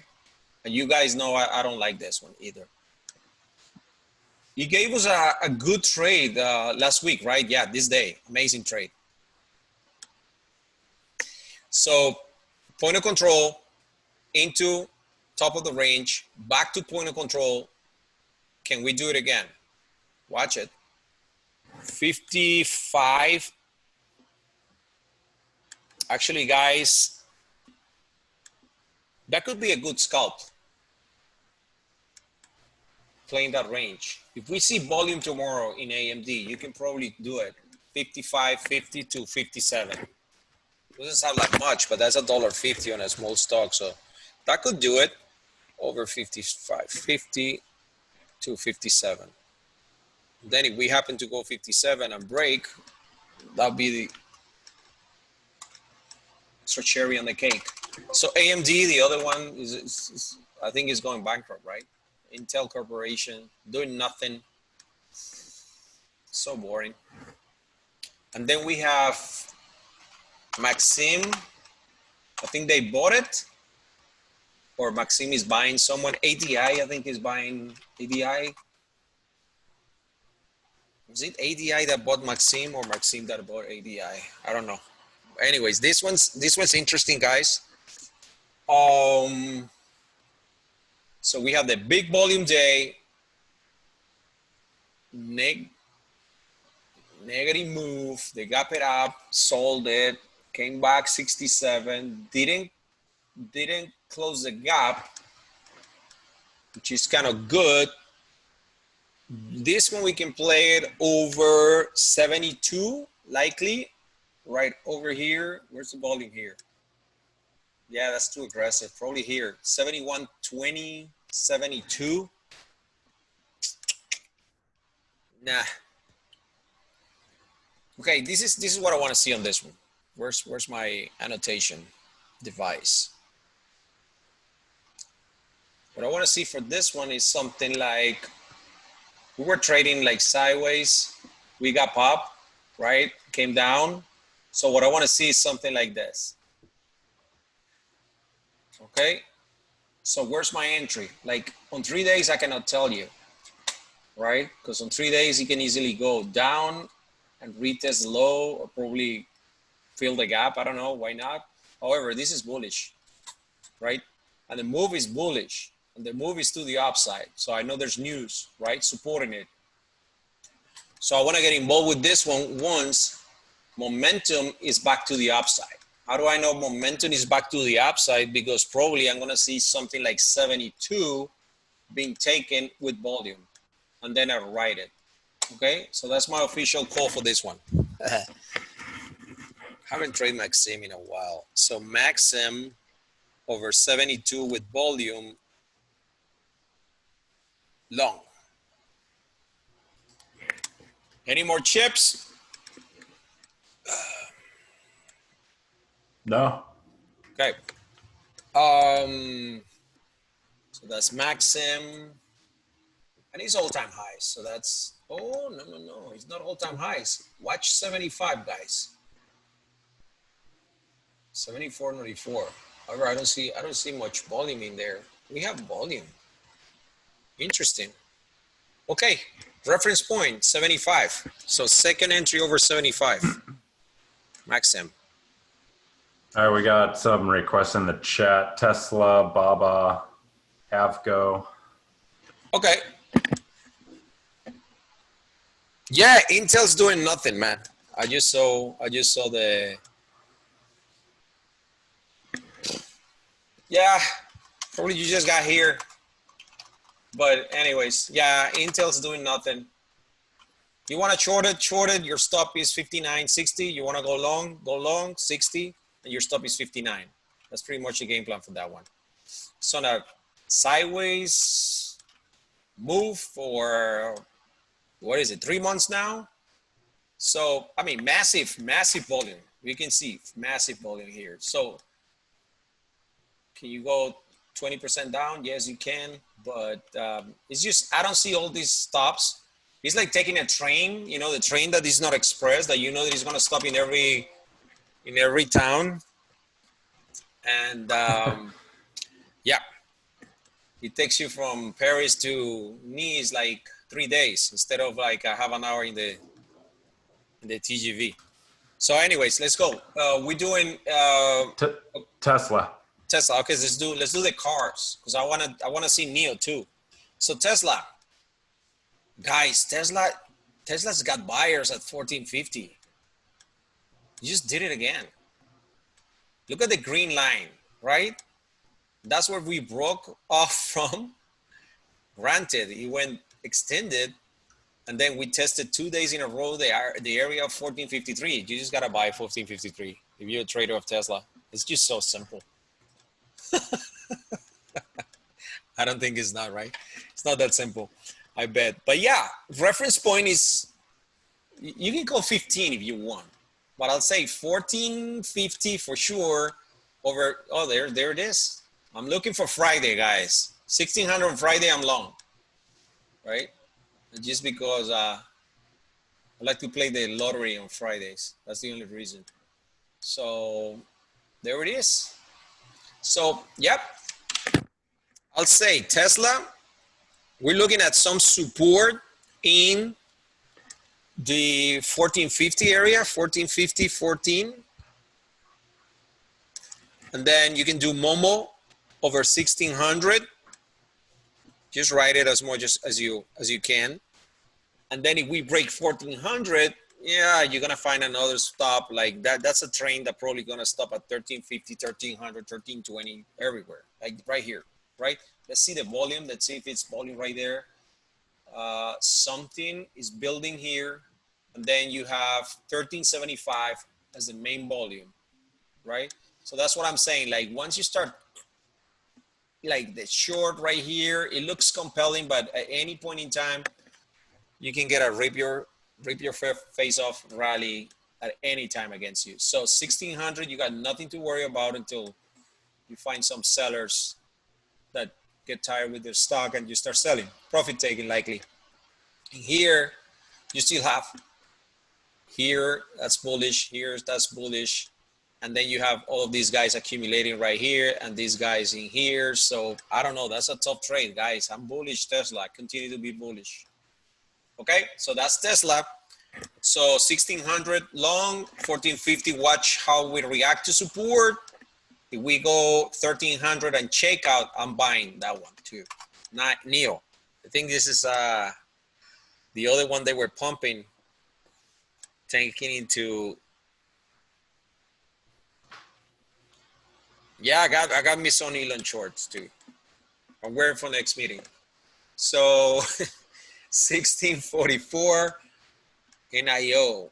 And you guys know I don't like this one either. He gave us a good trade last week, right? Yeah, this day, amazing trade. So point of control into top of the range, back to point of control. Can we do it again? Watch it. 55. Actually, guys, that could be a good scalp. Playing that range. If we see volume tomorrow in AMD, you can probably do it. 55, 50 to 57. It doesn't sound like much, but that's $1.50 on a small stock. So that could do it over 55, 50 to 57. Then if we happen to go 57 and break, that'll be the extra cherry on the cake. So AMD, the other one is I think is going bankrupt, right? Intel Corporation, doing nothing. So boring. And then we have Maxim. I think they bought it. Or Maxim is buying someone. ADI, I think, is buying ADI. Was it ADI that bought Maxim or Maxim that bought ADI? I don't know. Anyways, this one's interesting, guys. So we have the big volume day, negative move. They gap it up, sold it, came back 67, didn't close the gap, which is kind of good. This one we can play it over 72, likely, right over here. Where's the volume here? Yeah, that's too aggressive. Probably here, 71.20, 72. Nah. Okay, this is what I want to see on this one. Where's my annotation device? What I want to see for this one is something like, we were trading like sideways. We got pop, right? Came down. So what I want to see is something like this. Okay. So where's my entry? Like on 3 days, I cannot tell you, right? Because on 3 days, you can easily go down and retest low or probably fill the gap. I don't know. Why not? However, this is bullish, right? And the move is bullish, and the move is to the upside. So I know there's news, right, supporting it. So I want to get involved with this one once momentum is back to the upside. How do I know momentum is back to the upside? Because probably I'm going to see something like 72 being taken with volume, and then I'll write it. Okay, so that's my official call for this one. Haven't traded Maxim in a while. So Maxim over 72 with volume, long. Any more chips?
No.
Okay. So that's Maxim. And he's all-time highs. So that's, oh, no. He's not all-time highs. Watch 75, guys. 74.94. However, I don't see much volume in there. We have volume. Interesting. Okay, reference point 75. So second entry over 75. Maxim.
All right, we got some requests in the chat. Tesla, Baba, Avgo.
Okay. Yeah, Intel's doing nothing, man. I just saw the. Yeah, probably you just got here. But anyways, yeah, Intel's doing nothing. You want to short it, your stop is 59.60. You want to go long, 60, and your stop is 59. That's pretty much the game plan for that one. So on a sideways move for, what is it, 3 months now? So, I mean, massive volume. You can see massive volume here. So can you go 20% down? Yes, you can. But it's just, I don't see all these stops. It's like taking a train, you know, the train that is not express, that you know that is going to stop in every town. And yeah, it takes you from Paris to Nice like 3 days instead of like half an hour in the TGV. So anyways, let's go. We're doing
Tesla.
Tesla. Okay, let's do the cars, because I wanna see NIO too. So Tesla, guys, Tesla's got buyers at 1450. You just did it again. Look at the green line, right? That's where we broke off from. Granted, it went extended, and then we tested 2 days in a row the area of 1453. You just gotta buy 1453 if you're a trader of Tesla. It's just so simple. I don't think it's not, right? It's not that simple, I bet. But yeah, reference point is, you can go 15 if you want, but I'll say 1450 for sure over, oh, there it is. I'm looking for Friday, guys. 1600 on Friday, I'm long, right? Just because I like to play the lottery on Fridays. That's the only reason. So there it is. So, yep, I'll say Tesla, we're looking at some support in the 1450 area, 1450, 14. And then you can do Momo over 1600. Just write it as much as you can. And then if we break 1400, yeah, you're gonna find another stop like that. That's a train that probably gonna stop at 1350, 1300, 1320, everywhere, like right here, right? Let's see the volume. Let's see if it's volume right there. Something is building here, and then you have 1375 as the main volume, right? So that's what I'm saying. Like once you start, like the short right here, it looks compelling, but at any point in time, you can get a rip your face off rally at any time against you. So 1600, you got nothing to worry about until you find some sellers that get tired with their stock and you start selling, profit taking likely. Here, you still have here, that's bullish, here, that's bullish. And then you have all of these guys accumulating right here and these guys in here. So I don't know, that's a tough trade, guys. I'm bullish Tesla, I continue to be bullish. Okay, so that's Tesla. So 1600 long, 1450, watch how we react to support. If we go 1300 and check out, I'm buying that one too. Not Neo. I think this is the other one they were pumping, taking into. Yeah, I got me some Elon shorts too. I'm wearing for next meeting. So 1644 NIO.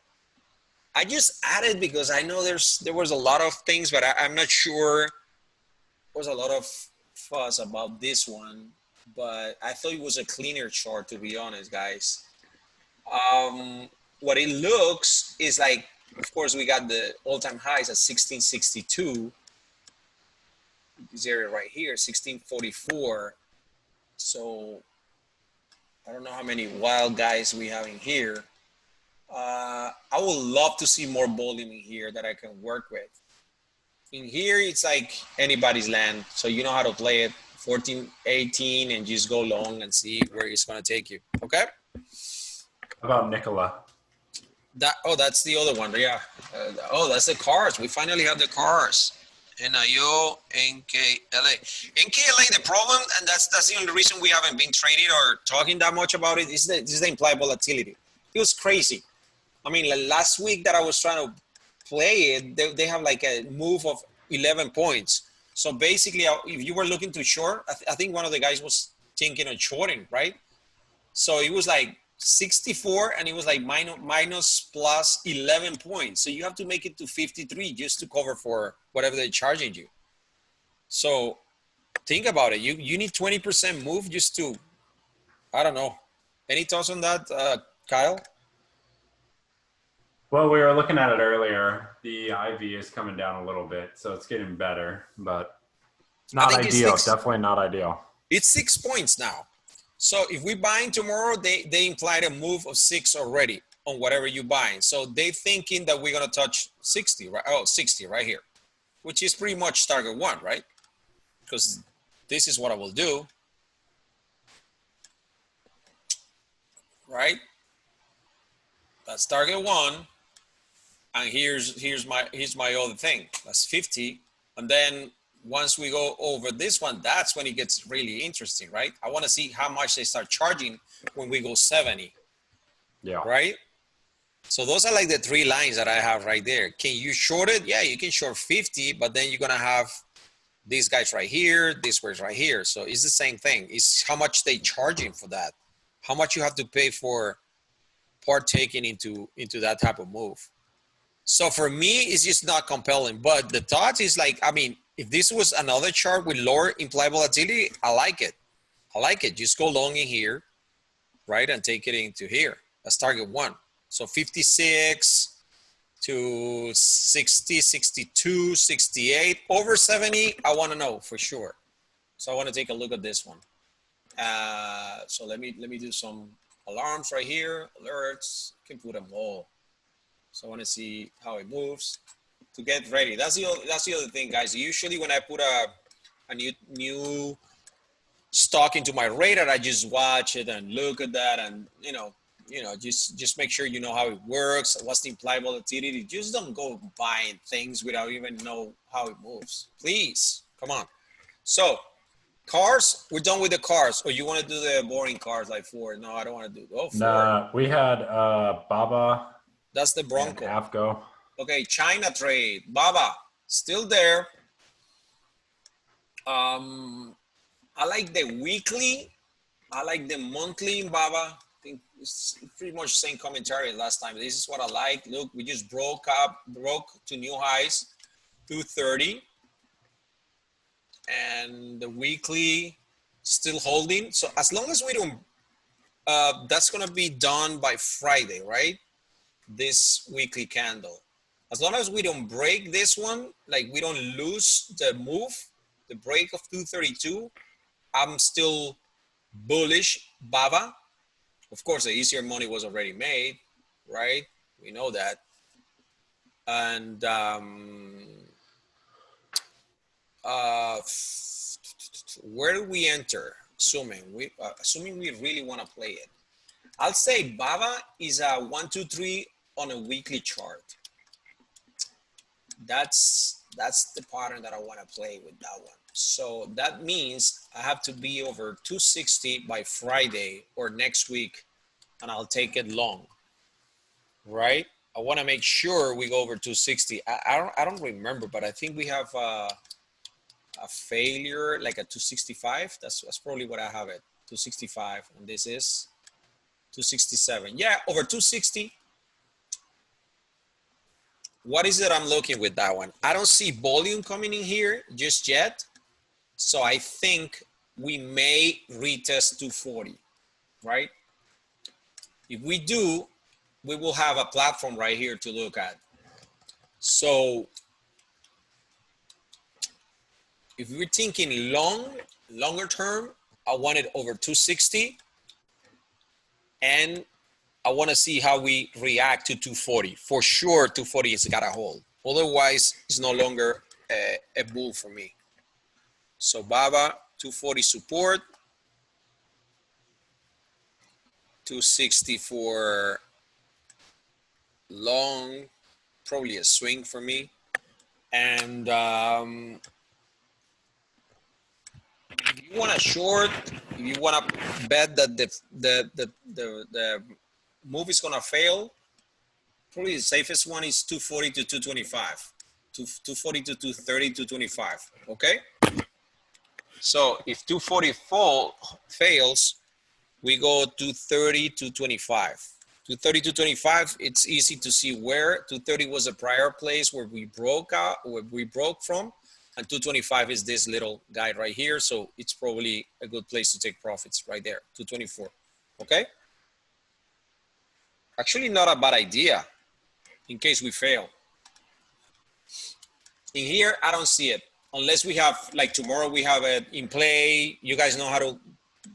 I just added because I know there was a lot of things, but I'm not sure. There was a lot of fuss about this one, but I thought it was a cleaner chart, to be honest, guys. What it looks is like, of course, we got the all-time highs at 1662. This area right here, 1644. So I don't know how many wild guys we have in here. I would love to see more volume in here that I can work with. In here, it's like anybody's land. So you know how to play it, 14, 18, and just go long and see where it's going to take you. Okay?
How about Nicola?
That's the other one. Yeah. That's the cars. We finally have the cars. NIO, NKLA. NKLA, the problem, and that's the only reason we haven't been trading or talking that much about it, is the implied volatility. It was crazy. I mean, like last week that I was trying to play it, they have like a move of 11 points. So basically, if you were looking to short, I think one of the guys was thinking of shorting, right? So it was like 64 and it was like minus plus 11 points. So you have to make it to 53 just to cover for whatever they're charging you. So think about it. You need 20% move just to, I don't know. Any thoughts on that, Kyle?
Well, we were looking at it earlier. The IV is coming down a little bit, so it's getting better, but not ideal. Definitely not ideal.
It's 6 points now. So if we buying tomorrow, they implied a move of 6 already on whatever you buying. So they thinking that we're gonna touch 60, right? Oh, 60 right here, which is pretty much target 1, right? Because this is what I will do, right? That's target 1, and here's my other thing. That's 50, and then once we go over this one, that's when it gets really interesting, right? I want to see how much they start charging when we go 70.
Yeah.
Right? So those are like the 3 lines that I have right there. Can you short it? Yeah, you can short 50, but then you're going to have these guys right here, this guys right here. So it's the same thing. It's how much they charging for that. How much you have to pay for partaking into that type of move. So for me, it's just not compelling. But the thought is like, I mean, if this was another chart with lower implied volatility, I like it. I like it. Just go long in here, right? And take it into here. That's target 1. So 56 to 60, 62, 68, over 70, I want to know for sure. So I want to take a look at this one. So let me do some alarms right here, alerts, you can put them all. So I want to see how it moves to get ready. That's the other thing, guys. Usually when I put a new stock into my radar, I just watch it and look at that, and just make sure you know how it works. What's the implied volatility? Just don't go buying things without even know how it moves. Please, come on. So cars, we're done with the cars. Or you want to do the boring cars like Ford? No, I don't want to do. Oh, Ford.
Nah, we had Baba.
That's the Bronco.
AFCO.
Okay, China trade. Baba, still there. I like the weekly. I like the monthly in Baba. I think it's pretty much the same commentary last time. This is what I like. Look, we just broke to new highs, 230. And the weekly still holding. So as long as we don't, that's going to be done by Friday, right? This weekly candle. As long as we don't break this one, like we don't lose the move, the break of 232, I'm still bullish Baba. Of course, the easier money was already made, right? We know that. And where do we enter? Assuming we really want to play it, I'll say Baba is a 1, 2, 3 on a weekly chart. That's That's the pattern that I want to play with that one. So that means I have to be over 260 by Friday or next week, and I'll take it long, right? I want to make sure we go over 260. I don't remember, but I think we have a failure like a 265. That's probably what I have it, 265, and this is 267. Yeah, over 260. What is it I'm looking with that one? I don't see volume coming in here just yet. So I think we may retest 240, right? If we do, we will have a platform right here to look at. So if we're thinking longer term, I want it over 260, and I want to see how we react to 240. For sure, 240 has got a hold. Otherwise, it's no longer a bull for me. So BABA, 240 support, 260 for long, probably a swing for me. And if you want a short, if you want to bet that the move is gonna fail, probably the safest one is 240 to 225, 240 to 230 to 25. Okay. So if 240 fails, we go 230 to 25. 230 to 25, it's easy to see where 230 was a prior place where we broke out, where we broke from, and 225 is this little guy right here. So it's probably a good place to take profits right there, 224. Okay. Actually, not a bad idea in case we fail. In here, I don't see it unless we have, like tomorrow we have it in play. You guys know how to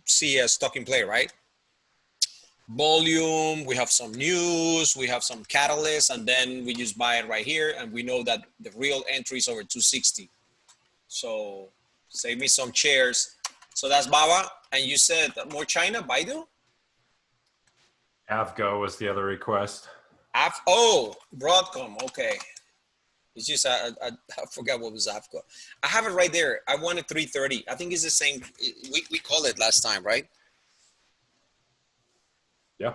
see a stock in play, right? Volume, we have some news, we have some catalysts, and then we just buy it right here, and we know that the real entry is over 260. So save me some chairs. So that's Baba. And you said more China, Baidu?
Avgo was the other request.
Oh, Broadcom. Okay. It's just, I forgot what was Avgo. I have it right there. I wanted 330. I think it's the same. We called it last time, right?
Yeah.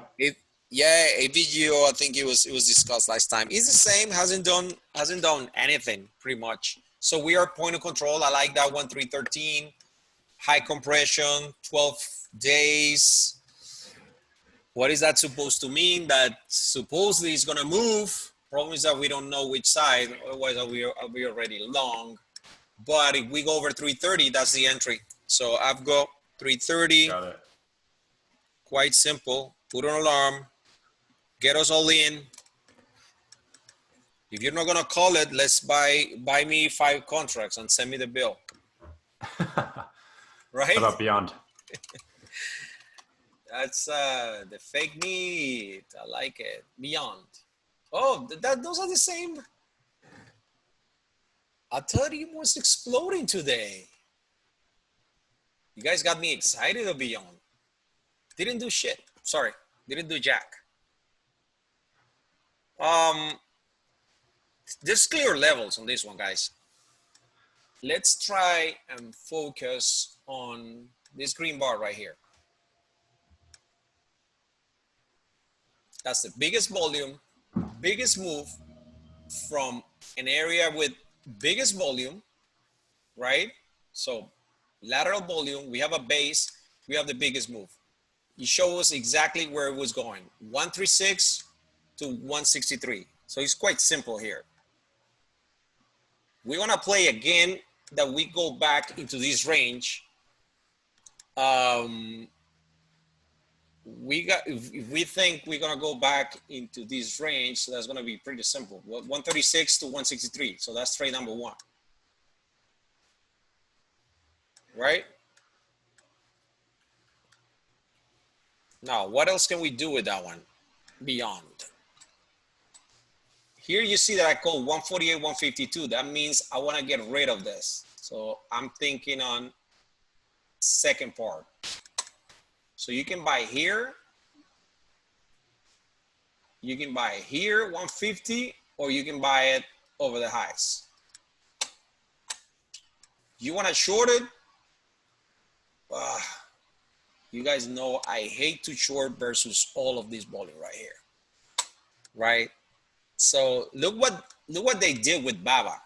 Yeah, AVGO, I think it was discussed last time. It's the same, hasn't done anything pretty much. So we are point of control. I like that one, 313, high compression, 12 days. What is that supposed to mean? That supposedly it's gonna move. Problem is that we don't know which side, otherwise we already long. But if we go over 330, that's the entry. So I've got 330.
Got it.
Quite simple. Put an alarm. Get us all in. If you're not gonna call it, let's buy me 5 contracts and send me the bill. Right?
How about Beyond?
That's the fake meat. I like it. Beyond. Oh, those are the same. I thought it was exploding today. You guys got me excited of Beyond. Didn't do shit. Sorry, didn't do jack. There's clear levels on this one, guys. Let's try and focus on this green bar right here. That's the biggest volume, biggest move from an area with biggest volume, right? So lateral volume, we have a base, we have the biggest move. It shows exactly where it was going, 136 to 163. So it's quite simple here. We want to play again that we go back into this range. If we think we're gonna go back into this range, so that's gonna be pretty simple. 136 to 163. So that's trade number 1. Right? Now, what else can we do with that one? Beyond. Here you see that I call 148, 152. That means I want to get rid of this. So I'm thinking on second part. So you can buy here. You can buy here, 150, or you can buy it over the highs. You want to short it? You guys know I hate to short versus all of this volume right here, right? So look what they did with Baba.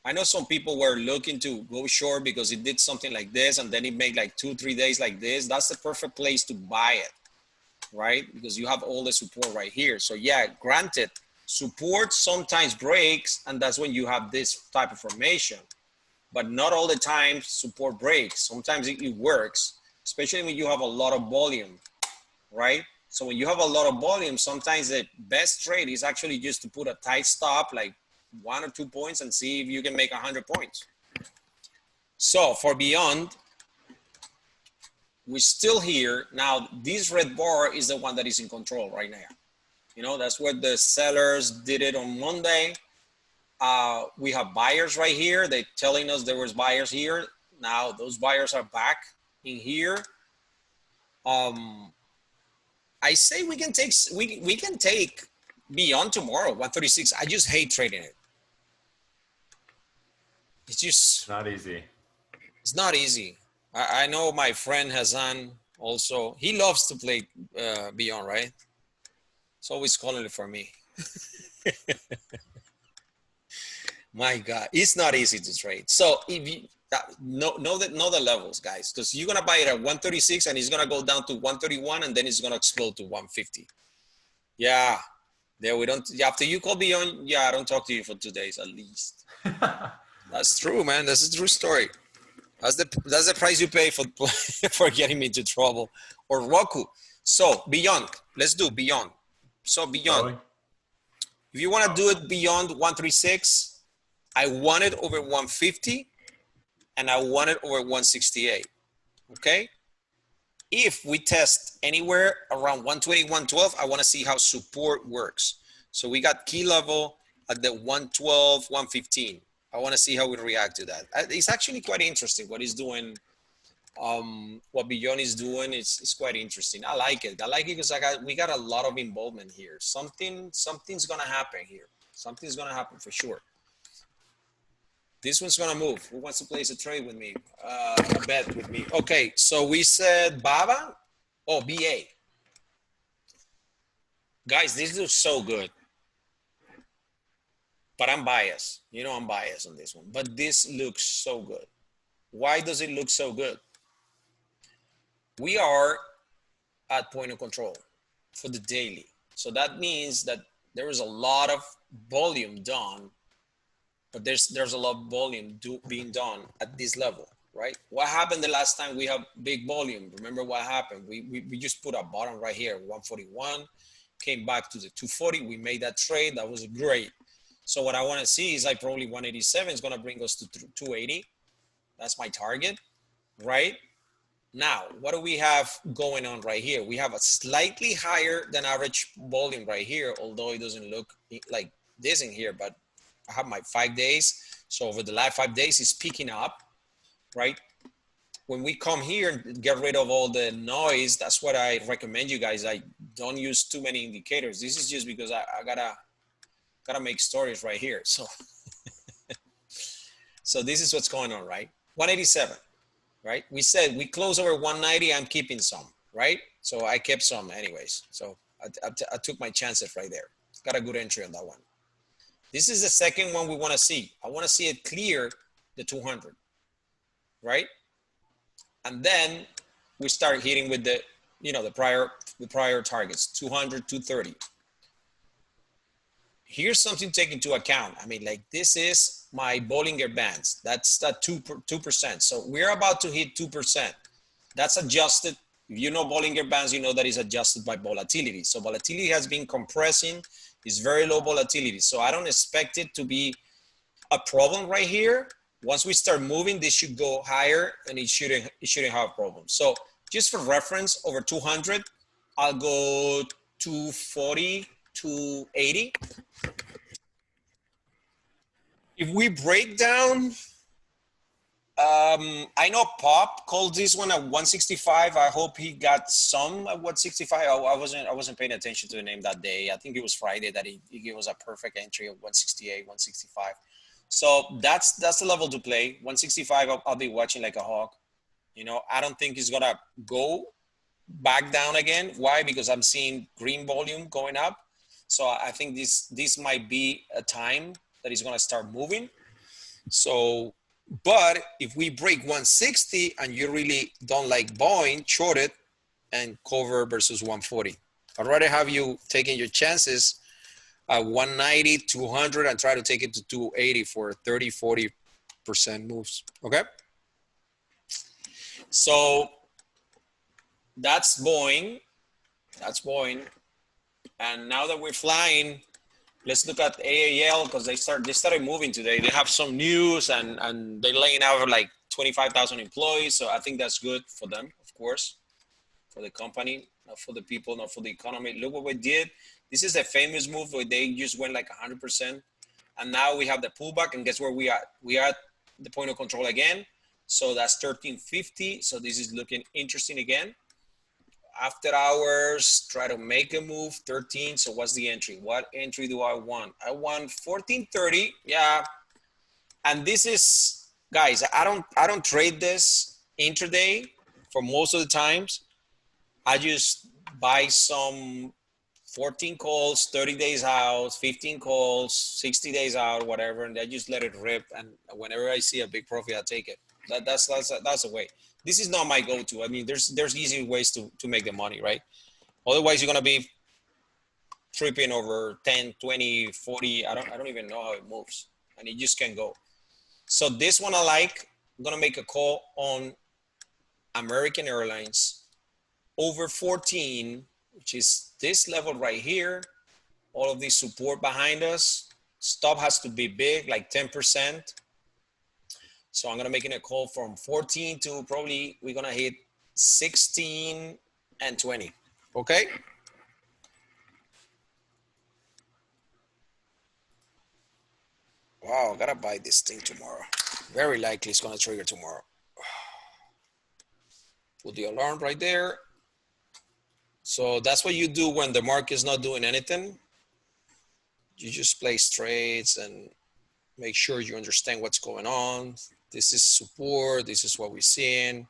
I know some people were looking to go short because it did something like this and then it made like 2-3 days like this. That's the perfect place to buy it, right? Because you have all the support right here. So yeah, granted, support sometimes breaks and that's when you have this type of formation. But not all the time support breaks. Sometimes it works, especially when you have a lot of volume, right? So when you have a lot of volume, sometimes the best trade is actually just to put a tight stop, like 1 or 2 points, and see if you can make 100 points. So for beyond, we're still here. Now, this red bar is the one that is in control right now. You know, that's what the sellers did it on Monday. We have buyers right here. They're telling us there was buyers here. Now those buyers are back in here. I say we can take beyond tomorrow 136. I just hate trading it. It's just
Not easy.
It's not easy. I know my friend Hassan also. He loves to play beyond, right? It's always calling it for me. My God, it's not easy to trade. So if you know the levels, guys, because you're gonna buy it at 136 and it's gonna go down to 131 and then it's gonna explode to 150. Yeah, there we don't. After you call beyond, yeah, I don't talk to you for 2 days at least. That's true, man. That's a true story. That's the price you pay for for getting me into trouble. Or Roku. So beyond, let's do beyond. So beyond.
Really?
If you want to do it beyond 136, I want it over 150 and I want it over 168. Okay? If we test anywhere around 120, 112, I want to see how support works. So we got key level at the 112, 115. I want to see how we react to that. It's actually quite interesting what he's doing. What Beyond is doing is quite interesting. I like it. I like it because we got a lot of involvement here. Something's gonna happen here. Something's gonna happen for sure. This one's gonna move. Who wants to place a trade with me? A bet with me. Okay, so we said Baba. Oh, BA. Guys, this looks so good. But I'm biased. You know I'm biased on this one. But this looks so good. Why does it look so good? We are at point of control for the daily. So that means that there is a lot of volume done, but there's a lot of volume being done at this level, right? What happened the last time we have big volume? Remember what happened? We just put a bottom right here, 141, came back to the 240. We made that trade. That was great. So what I want to see is like probably 187 is going to bring us to 280. That's my target, right? Now, what do we have going on right here? We have a slightly higher than average volume right here, although it doesn't look like this in here, but I have my 5 days. So over the last 5 days, it's picking up, right? When we come here and get rid of all the noise, that's what I recommend you guys. I don't use too many indicators. This is just because I gotta make stories right here. So, so this is what's going on, right? 187. Right? We said we close over 190. I'm keeping some, right? So I kept some anyways. So I took my chances right there. Got a good entry on that one. This is the second one we want to see. I want to see it clear the 200, right? And then we start hitting with the, you know, the prior targets, 200, 230. Here's something to take into account. I mean, like this is my Bollinger Bands. That's that 2%. So we're about to hit 2%. That's adjusted. If you know Bollinger Bands, you know that is adjusted by volatility. So volatility has been compressing. It's very low volatility. So I don't expect it to be a problem right here. Once we start moving, this should go higher and it shouldn't have a problem. So just for reference, over 200, I'll go 240, 280. If we break down, I know Pop called this one at 165. I hope he got some at 165. I wasn't paying attention to the name that day. I think it was Friday that he gave us a perfect entry of 168, 165. So that's the level to play. 165, I'll be watching like a hawk. You know, I don't think it's gonna go back down again. Why? Because I'm seeing green volume going up. So I think this might be a time that it's gonna start moving. So, but if we break 160 and you really don't like buying, short it and cover versus 140. I'd rather have you taking your chances at 190, 200 and try to take it to 280 for 30, 40% moves. Okay. So that's Boeing. That's Boeing. And now that we're flying, let's look at AAL because they started moving today. They have some news and they're laying out like 25,000 employees. So I think that's good for them, of course, for the company, not for the people, not for the economy. Look what we did. This is a famous move where they just went like 100%. And now we have the pullback and guess where we are? We are at the point of control again. So that's 1350. So this is looking interesting again. After hours, try to make a move, 13. So what's the entry? What entry do I want? I want 1430. Yeah. And this is, guys, I don't trade this intraday for most of the times. I just buy some 14 calls, 30 days out, 15 calls, 60 days out, whatever, and I just let it rip. And whenever I see a big profit, I take it. That's a way. This is not my go-to. I mean, there's easy ways to make the money, right? Otherwise, you're gonna be tripping over 10, 20, 40. I don't even know how it moves, and it just can go. So this one I like. I'm gonna make a call on American Airlines over 14, which is this level right here. All of this support behind us. Stop has to be big, like 10%. So I'm gonna make a call from 14 to probably we're gonna hit 16 and 20. Okay. Wow, gotta buy this thing tomorrow. Very likely it's gonna trigger tomorrow. Put the alarm right there. So that's what you do when the market's not doing anything. You just place trades and make sure you understand what's going on. This is support. This is what we're seeing.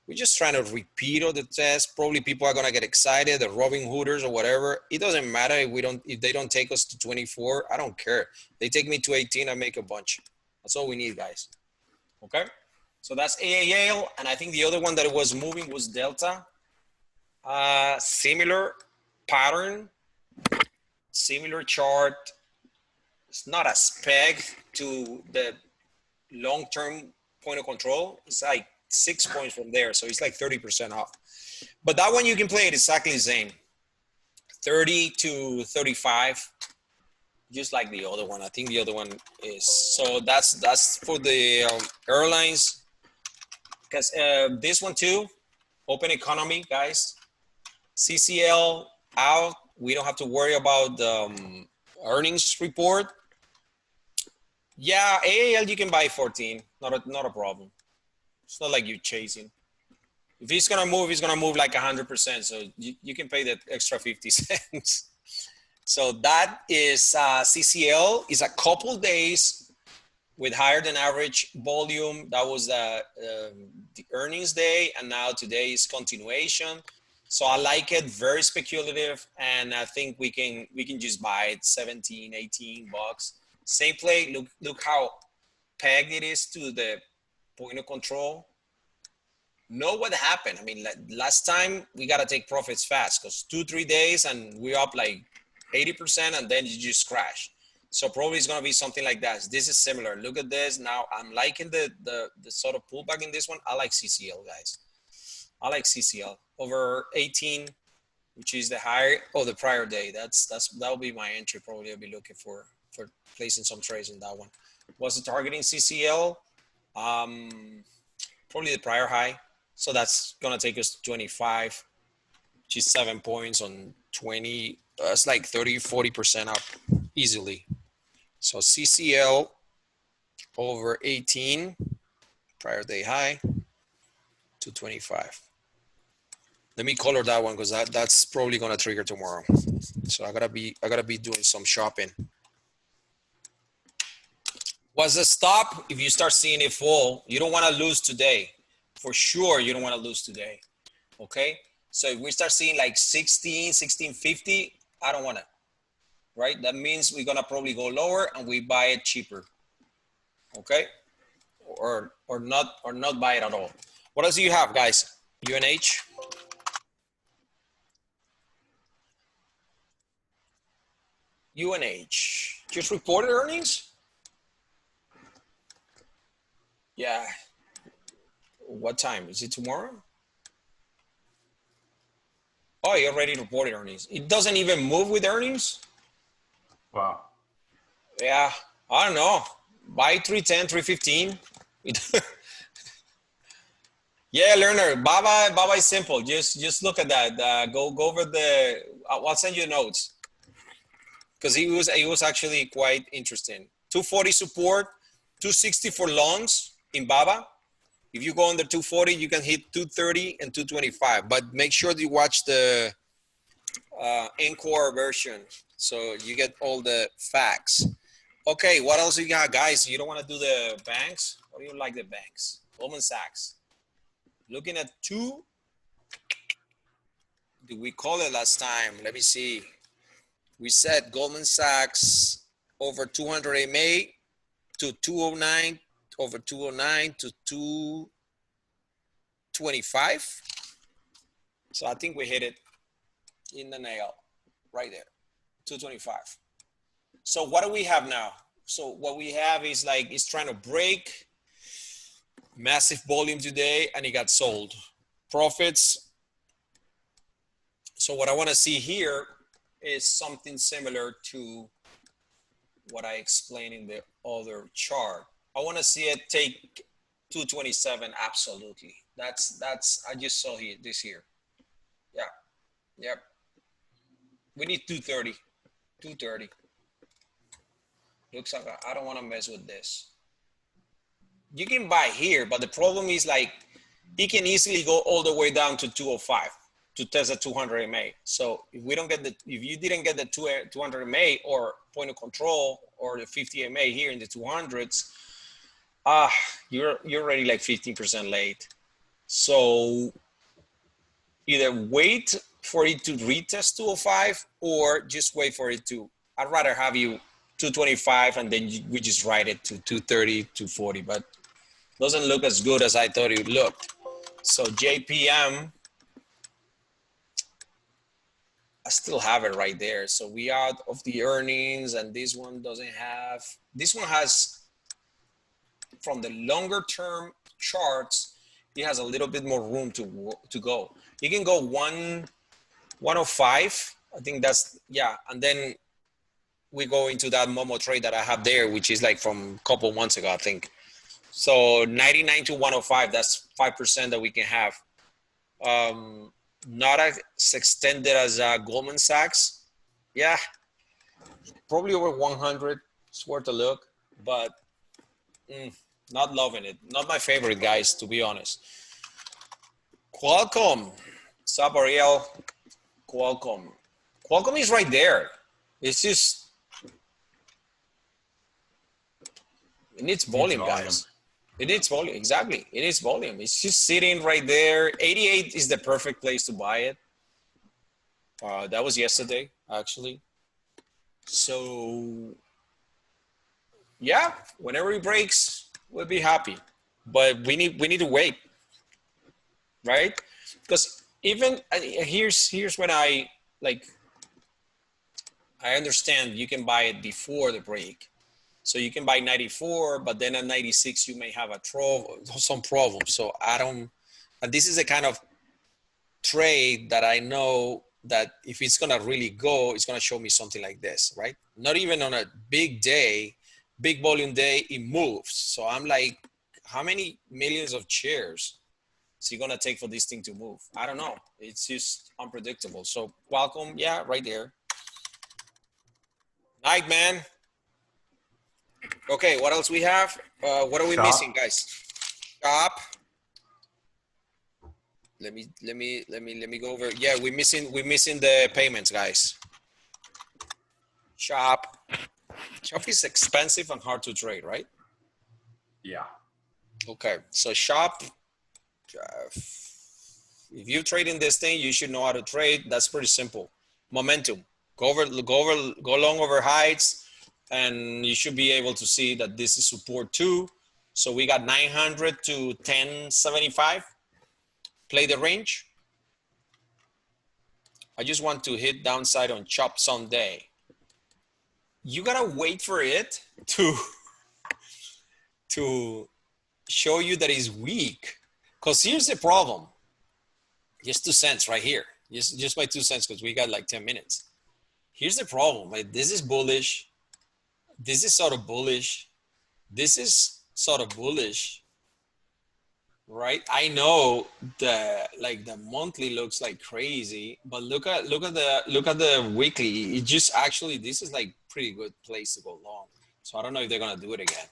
We're just trying to repeat all the tests. Probably people are gonna get excited, the Robin Hooders or whatever. It doesn't matter if they don't take us to 24. I don't care. They take me to 18. I make a bunch. That's all we need, guys. Okay. So that's AAL, and I think the other one that it was moving was Delta. Similar pattern, similar chart. It's not as pegged to the long-term point of control. It's like 6 points from there, so it's like 30% off. But that one you can play it exactly the same, 30 to 35, just like the other one. I think the other one is. So that's for the airlines. Because this one too, open economy, guys. CCL out. We don't have to worry about the earnings report. Yeah, AAL you can buy 14. Not a problem. It's not like you're chasing. If he's gonna move, he's gonna move like 100%. So you can pay that extra 50 cents. So that is CCL. Is a couple days with higher than average volume. That was the earnings day, and now today is continuation. So I like it, very speculative, and I think we can just buy it 17, 18 bucks. Same play. Look how pegged it is to the point of control. Know what happened. I mean, last time we got to take profits fast because 2-3 days and we're up like 80% and then you just crash. So probably it's going to be something like that. This is similar. Look at this. Now I'm liking the sort of pullback in this one. I like CCL, guys. I like CCL over 18, which is the higher the prior day. That'll be my entry. Probably I'll be looking for placing some trades in that one. Was it targeting CCL? Probably the prior high. So that's gonna take us to 25, which is 7 points on 20. That's like 30-40% up easily. So CCL over 18, prior day high to 25. Let me color that one because that's probably gonna trigger tomorrow. So I gotta be doing some shopping. What's the stop? If you start seeing it fall, you don't want to lose today. For sure, you don't want to lose today. Okay? So if we start seeing like 16, 1650, I don't want it. Right? That means we're going to probably go lower and we buy it cheaper. Okay? Or not buy it at all. What else do you have, guys? UNH? UNH. Just reported earnings? Yeah. What time? Is it tomorrow? Oh, you already reported earnings. It doesn't even move with earnings?
Wow.
Yeah. I don't know. Buy 310, 315. Yeah, learner. Baba is simple. Just look at that. Go over the. I'll send you notes because he was actually quite interesting. 240 support, 260 for longs in Baba. If you go under 240, you can hit 230 and 225. But make sure that you watch the Encore version so you get all the facts. Okay, what else you got, guys? You don't want to do the banks? Or do you like the banks? Goldman Sachs. Looking at two. Did we call it last time? Let me see. We said Goldman Sachs over 200 MA to 209, over 209 to 225. So I think we hit it in the nail right there, 225. So what do we have now? So what we have is like, it's trying to break massive volume today and it got sold. Profits. So what I want to see here is something similar to what I explained in the other chart. I want to see it take 227. Absolutely. That's I just saw this here. Yeah. Yep. We need 230. 230. Looks like I don't want to mess with this. You can buy here, but the problem is like it can easily go all the way down to 205 to test the 200 MA. So if we don't get if you didn't get the 200 MA or point of control or the 50 MA here in the 200s, you're already like 15% late. So either wait for it to retest 205 or just wait for it to. I'd rather have you 225 and then we just ride it to 230, 240, but doesn't look as good as I thought it looked. So JPM, I still have it right there. So we out of the earnings and this one doesn't have, this one has, from the longer term charts, it has a little bit more room to go. You can go 105. I think that's, yeah. And then we go into that Momo trade that I have there, which is like from a couple months ago, I think. So 99 to 105, that's 5% that we can have. Not as extended as Goldman Sachs. Yeah, probably over 100. It's worth a look, but not loving it. Not my favorite, guys, to be honest. Qualcomm, Sub Ariel, Qualcomm. Qualcomm is right there. It's just, it needs volume, guys. It needs volume, exactly. It needs volume. It's just sitting right there. 88 is the perfect place to buy it. That was yesterday, actually. So, yeah, whenever it breaks, we'll be happy. But we need to wait, right? Because even here's when I understand you can buy it before the break. So you can buy 94, but then at 96, you may have some problems. So I don't, and this is a kind of trade that I know that if it's going to really go, it's going to show me something like this, right? Not even on a big day, big volume day, it moves. So I'm like, how many millions of shares is it going to take for this thing to move? I don't know. It's just unpredictable. So Qualcomm, yeah, right there. Night, man. Okay, what else we have? What are we missing, guys? Chop. Let me go over. Yeah, we're missing the payments, guys. Chop. Chop is expensive and hard to trade, right?
Yeah.
Okay, so shop. If you trade in this thing, you should know how to trade. That's pretty simple. Momentum. Go long over heights, and you should be able to see that this is support too. So we got 900 to 1075. Play the range. I just want to hit downside on chop someday. You gotta wait for it to show you that it's weak. Because here's the problem. Just 2 cents right here. Just by 2 cents, because we got like 10 minutes. Here's the problem. Like, this is bullish. This is sort of bullish. This is sort of bullish. Right? I know the monthly looks like crazy, but look at the weekly. It just actually, this is like pretty good place to go long. So I don't know if they're gonna do it again.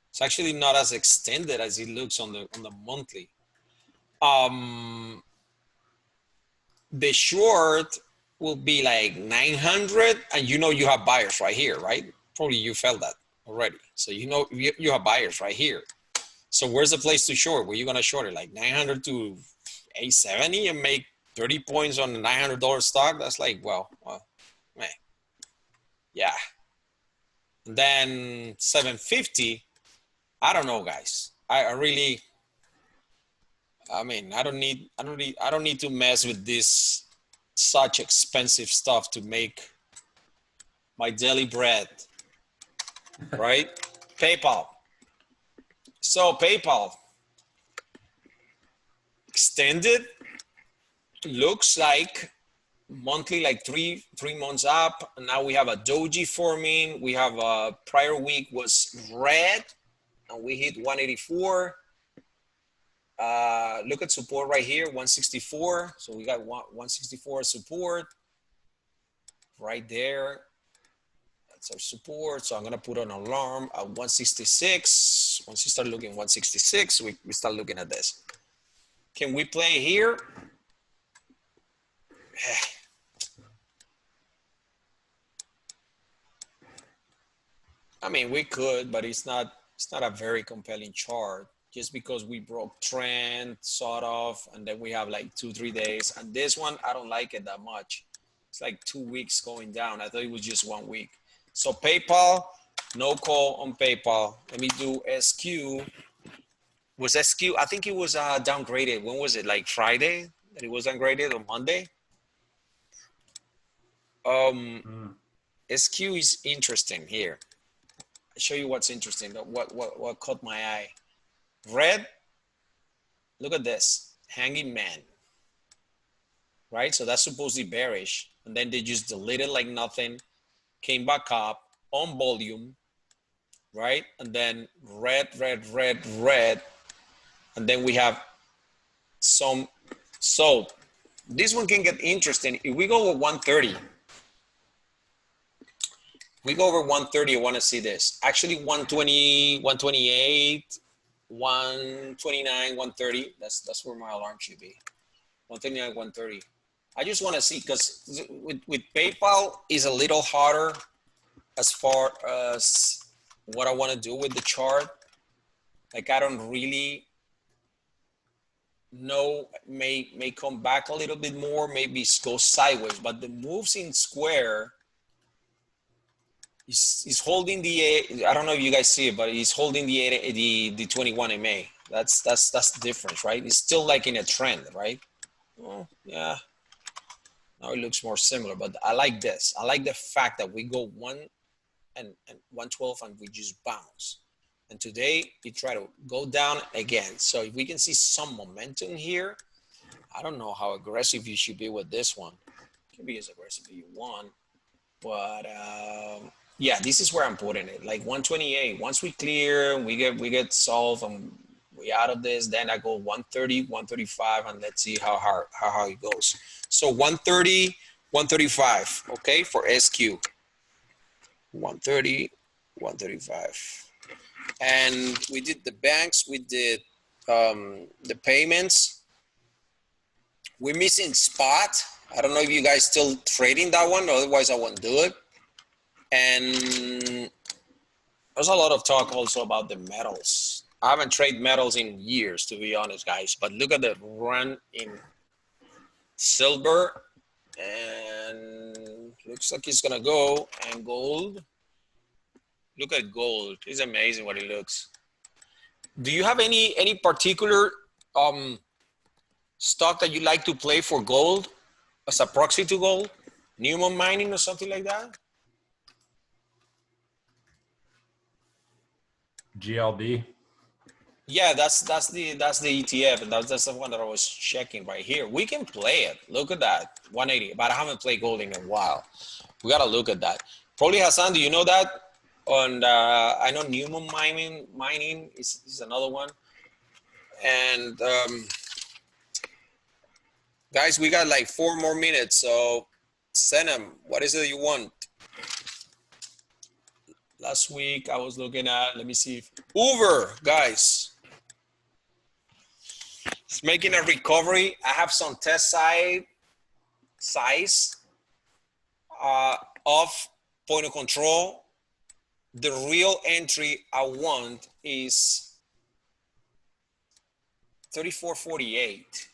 It's actually not as extended as it looks on the monthly. The short will be like 900, and you know you have buyers right here, right? Probably you felt that already. So you know you have buyers right here. So where's the place to short? Where you gonna short it? Like 900 to 870 and make 30 points on a $900 stock? That's like, well, man, yeah. And then 750. I don't know, guys. I really. I mean, I don't need to mess with this such expensive stuff to make my daily bread, right? PayPal. So PayPal extended looks like monthly, like three months up. And now we have a doji forming. We have a prior week was red, and we hit 184. Look at support right here, 164. So we got 164 support right there. That's our support. So I'm gonna put an alarm at 166. Once you start looking 166, we start looking at this. Can we play here? I mean, we could, but it's not a very compelling chart. Just because we broke trend, sort of, and then we have like 2-3 days. And this one, I don't like it that much. It's like 2 weeks going down. I thought it was just 1 week. So PayPal, no call on PayPal. Let me do SQ. Was SQ? I think it was downgraded. When was it? Like Friday that it was downgraded, or Monday? SQ is interesting here. I'll show you what's interesting. What caught my eye. Red, look at this, hanging man, right? So that's supposedly bearish. And then they just deleted like nothing, came back up on volume, right? And then red. And then we have some, so this one can get interesting. If we go over 130, we go over 130, I want to see this. Actually 120, 128, 129, 130. That's where my alarm should be. 129, 130. I just want to see, because with PayPal is a little harder as far as what I want to do with the chart. Like, I don't really know, may come back a little bit more, maybe go sideways, but the moves in square is holding the, I don't know if you guys see it, but he's holding the 21 MA. That's the difference, right? It's still like in a trend, right? Oh, yeah. Now it looks more similar, but I like this. I like the fact that we go 1 and 112 and we just bounce. And today we try to go down again. So if we can see some momentum here, I don't know how aggressive you should be with this one. You can be as aggressive as you want, but yeah, this is where I'm putting it. Like 128. Once we clear, we get solved, and we out of this. Then I go 130, 135, and let's see how it goes. So 130, 135. Okay, for SQ. 130, 135. And we did the banks. We did the payments. We're missing spot. I don't know if you guys still trading that one. Otherwise, I won't do it. And There's a lot of talk also about the metals. I haven't traded metals in years, to be honest, guys. But look at the run in silver, and looks like it's gonna go. And gold. Look at gold. It's amazing what it looks. Do you have any particular stock that you like to play for gold as a proxy to gold? Newman mining or something like that?
GLD.
Yeah, that's the ETF, and that's the one that I was checking right here. We can play it. Look at that, 180. But I haven't played gold in a while. We gotta look at that. Probably Hassan, do you know that? On I know Newman mining is another one. And guys, we got like 4 more minutes, so send them. What is it you want? Last week I was looking at. Let me see. Uber, guys. It's making a recovery. I have some test size of point of control. The real entry I want is 34.48.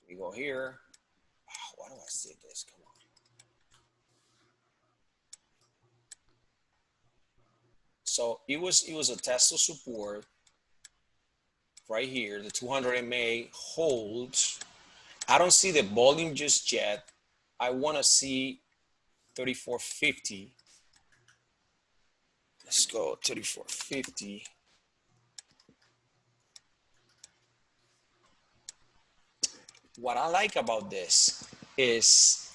We go here. Oh, why do I see this? Come on. So it was a test of support right here. The 200 MA holds. I don't see the volume just yet. I want to see 34.50. Let's go 34.50. What I like about this is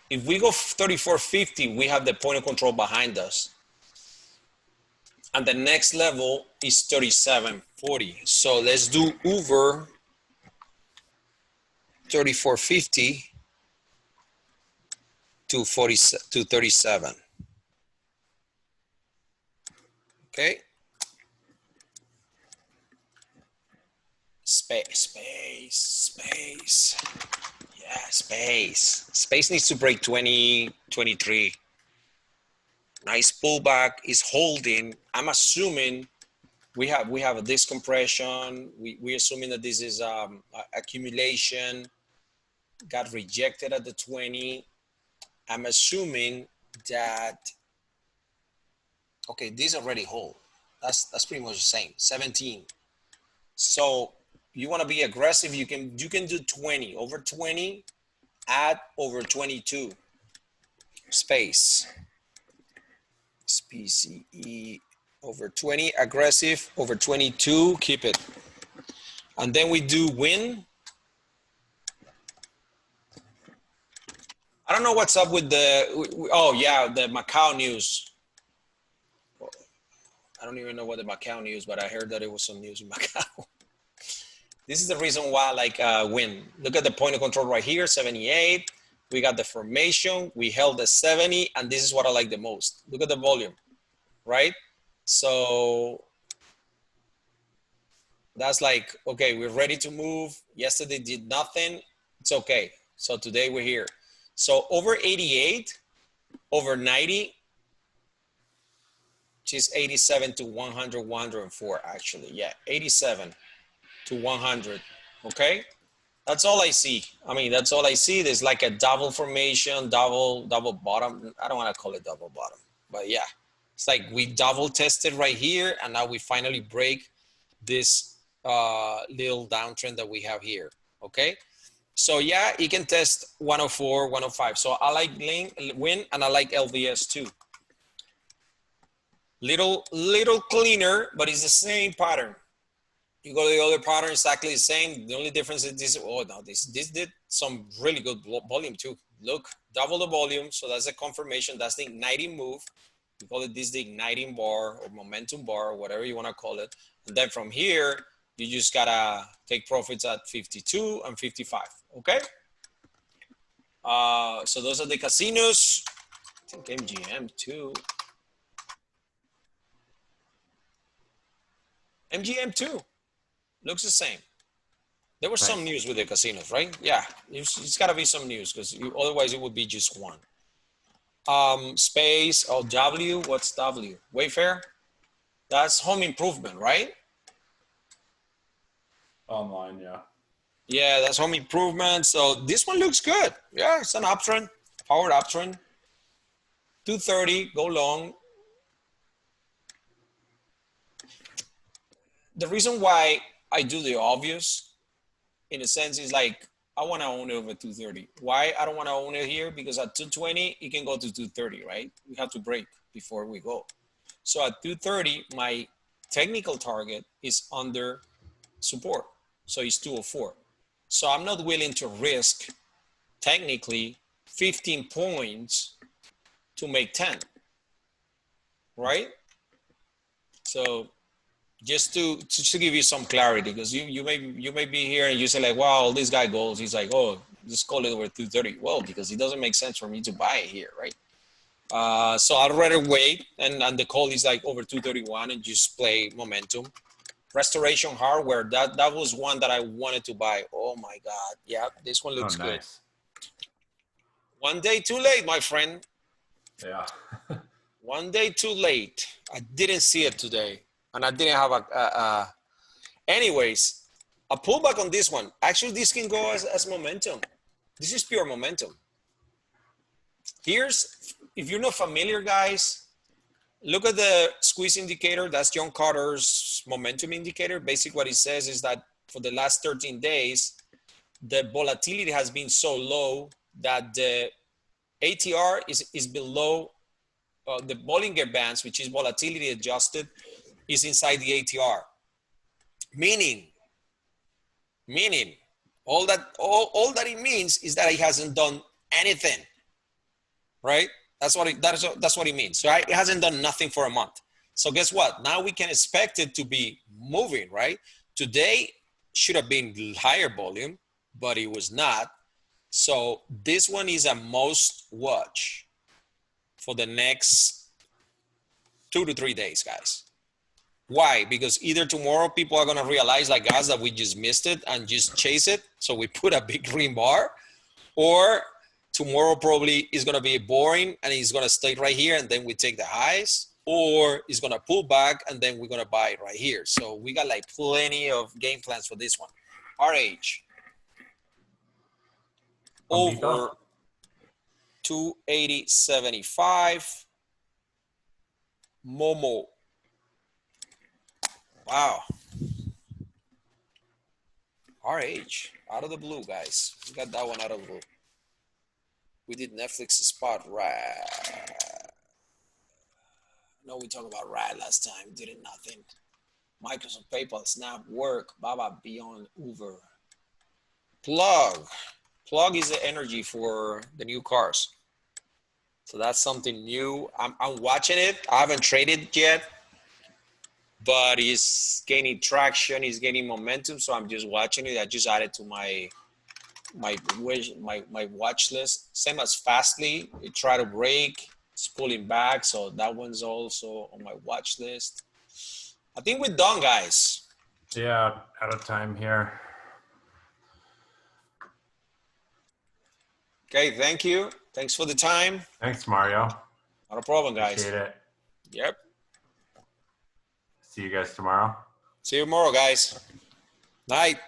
if we go 34.50, we have the point of control behind us. And the next level is 37.40. So let's do over 34.50 to 37. Okay. Space. Yeah, space. Space needs to break 2023. Nice pullback is holding. I'm assuming we have a discompression. We're assuming that this is accumulation. Got rejected at the 20. I'm assuming that, okay, these already hold. That's pretty much the same. 17. So you want to be aggressive, you can do 20, over 20, add over 22. Space. PCE over 20, aggressive over 22, keep it. And then we do win. I don't know what's up with the, oh yeah, the Macau news. I don't even know what the Macau news, but I heard that it was some news in Macau. This is the reason why I like win. Look at the point of control right here, 78. We got the formation, we held the 70, and this is what I like the most. Look at the volume, right? So that's like, okay, we're ready to move. Yesterday did nothing, it's okay. So today we're here. So over 88, over 90, which is 87 to 100, 104 actually. Yeah, 87 to 100, okay? That's all I see. I mean, that's all I see. There's like a double formation, double bottom. I don't want to call it double bottom, but yeah. It's like we double tested right here, and now we finally break this little downtrend that we have here, okay? So yeah, you can test 104, 105. So I like win, and I like LVS too. Little cleaner, but it's the same pattern. You go to the other pattern, exactly the same. The only difference is this. Oh no, this did some really good volume too. Look, double the volume. So that's a confirmation. That's the igniting move. We call it this the igniting bar or momentum bar, or whatever you want to call it. And then from here, you just gotta take profits at 52 and 55. Okay. So those are the casinos. I think MGM too. MGM too. Looks the same. There was some
Nice.
news with the casinos, right? Yeah, it's got to be some news because otherwise it would be just one. Space, oh, W, what's W? Wayfair? That's home improvement, right?
Online, yeah.
Yeah, that's home improvement. So this one looks good. Yeah, it's an uptrend, powered uptrend. 230, go long. The reason why I do the obvious, in a sense, is like, I want to own it over 230. Why I don't want to own it here? Because at 220, it can go to 230, right? We have to break before we go. So at 230, my technical target is under support. So it's 204. So I'm not willing to risk technically 15 points to make 10, right? So just to give you some clarity, because you may be here and you say like, wow, this guy goes, he's like, oh, just call it over 230. Well, because it doesn't make sense for me to buy it here, right? So I'd rather wait, and the call is like over 231 and just play momentum. Restoration Hardware, that was one that I wanted to buy. Oh my God, yeah, this one looks good.
Nice.
One day too late, my friend.
Yeah.
One day too late. I didn't see it today, and I didn't have anyways, a pullback on this one. Actually, this can go as momentum. This is pure momentum. Here's, if you're not familiar, guys, look at the squeeze indicator. That's John Carter's momentum indicator. Basically, what it says is that for the last 13 days, the volatility has been so low that the ATR is below the Bollinger Bands, which is volatility adjusted, is inside the ATR. Meaning, all that it means is that it hasn't done anything, right? That's what it means. So it hasn't done nothing for a month. So guess what? Now we can expect it to be moving, right? Today should have been higher volume, but it was not. So this one is a must watch for the next 2 to 3 days, guys. Why? Because either tomorrow people are going to realize like us that we just missed it and just chase it. So we put a big green bar, or tomorrow probably is going to be boring and it's going to stay right here and then we take the highs, or it's going to pull back and then we're going to buy it right here. So we got like plenty of game plans for this one. RH over 280.75. Momo. Wow. RH out of the blue, guys. We got that one out of the blue. We did Netflix spot right. No, we talked about Rad last time. Did it nothing. Microsoft, PayPal, Snap, Work, Baba, Beyond, Uber. Plug. Plug is the energy for the new cars. So that's something new. I'm watching it. I haven't traded yet, but it's gaining traction. It's gaining momentum. So I'm just watching it. I just added to my watch list. Same as Fastly. It tried to break. It's pulling back. So that one's also on my watch list. I think we're done, guys.
Yeah, out of time here.
Okay, thank you. Thanks for the time.
Thanks, Mario.
Not a problem, guys.
Appreciate it.
Yep.
See you guys tomorrow.
See you tomorrow, guys. Night.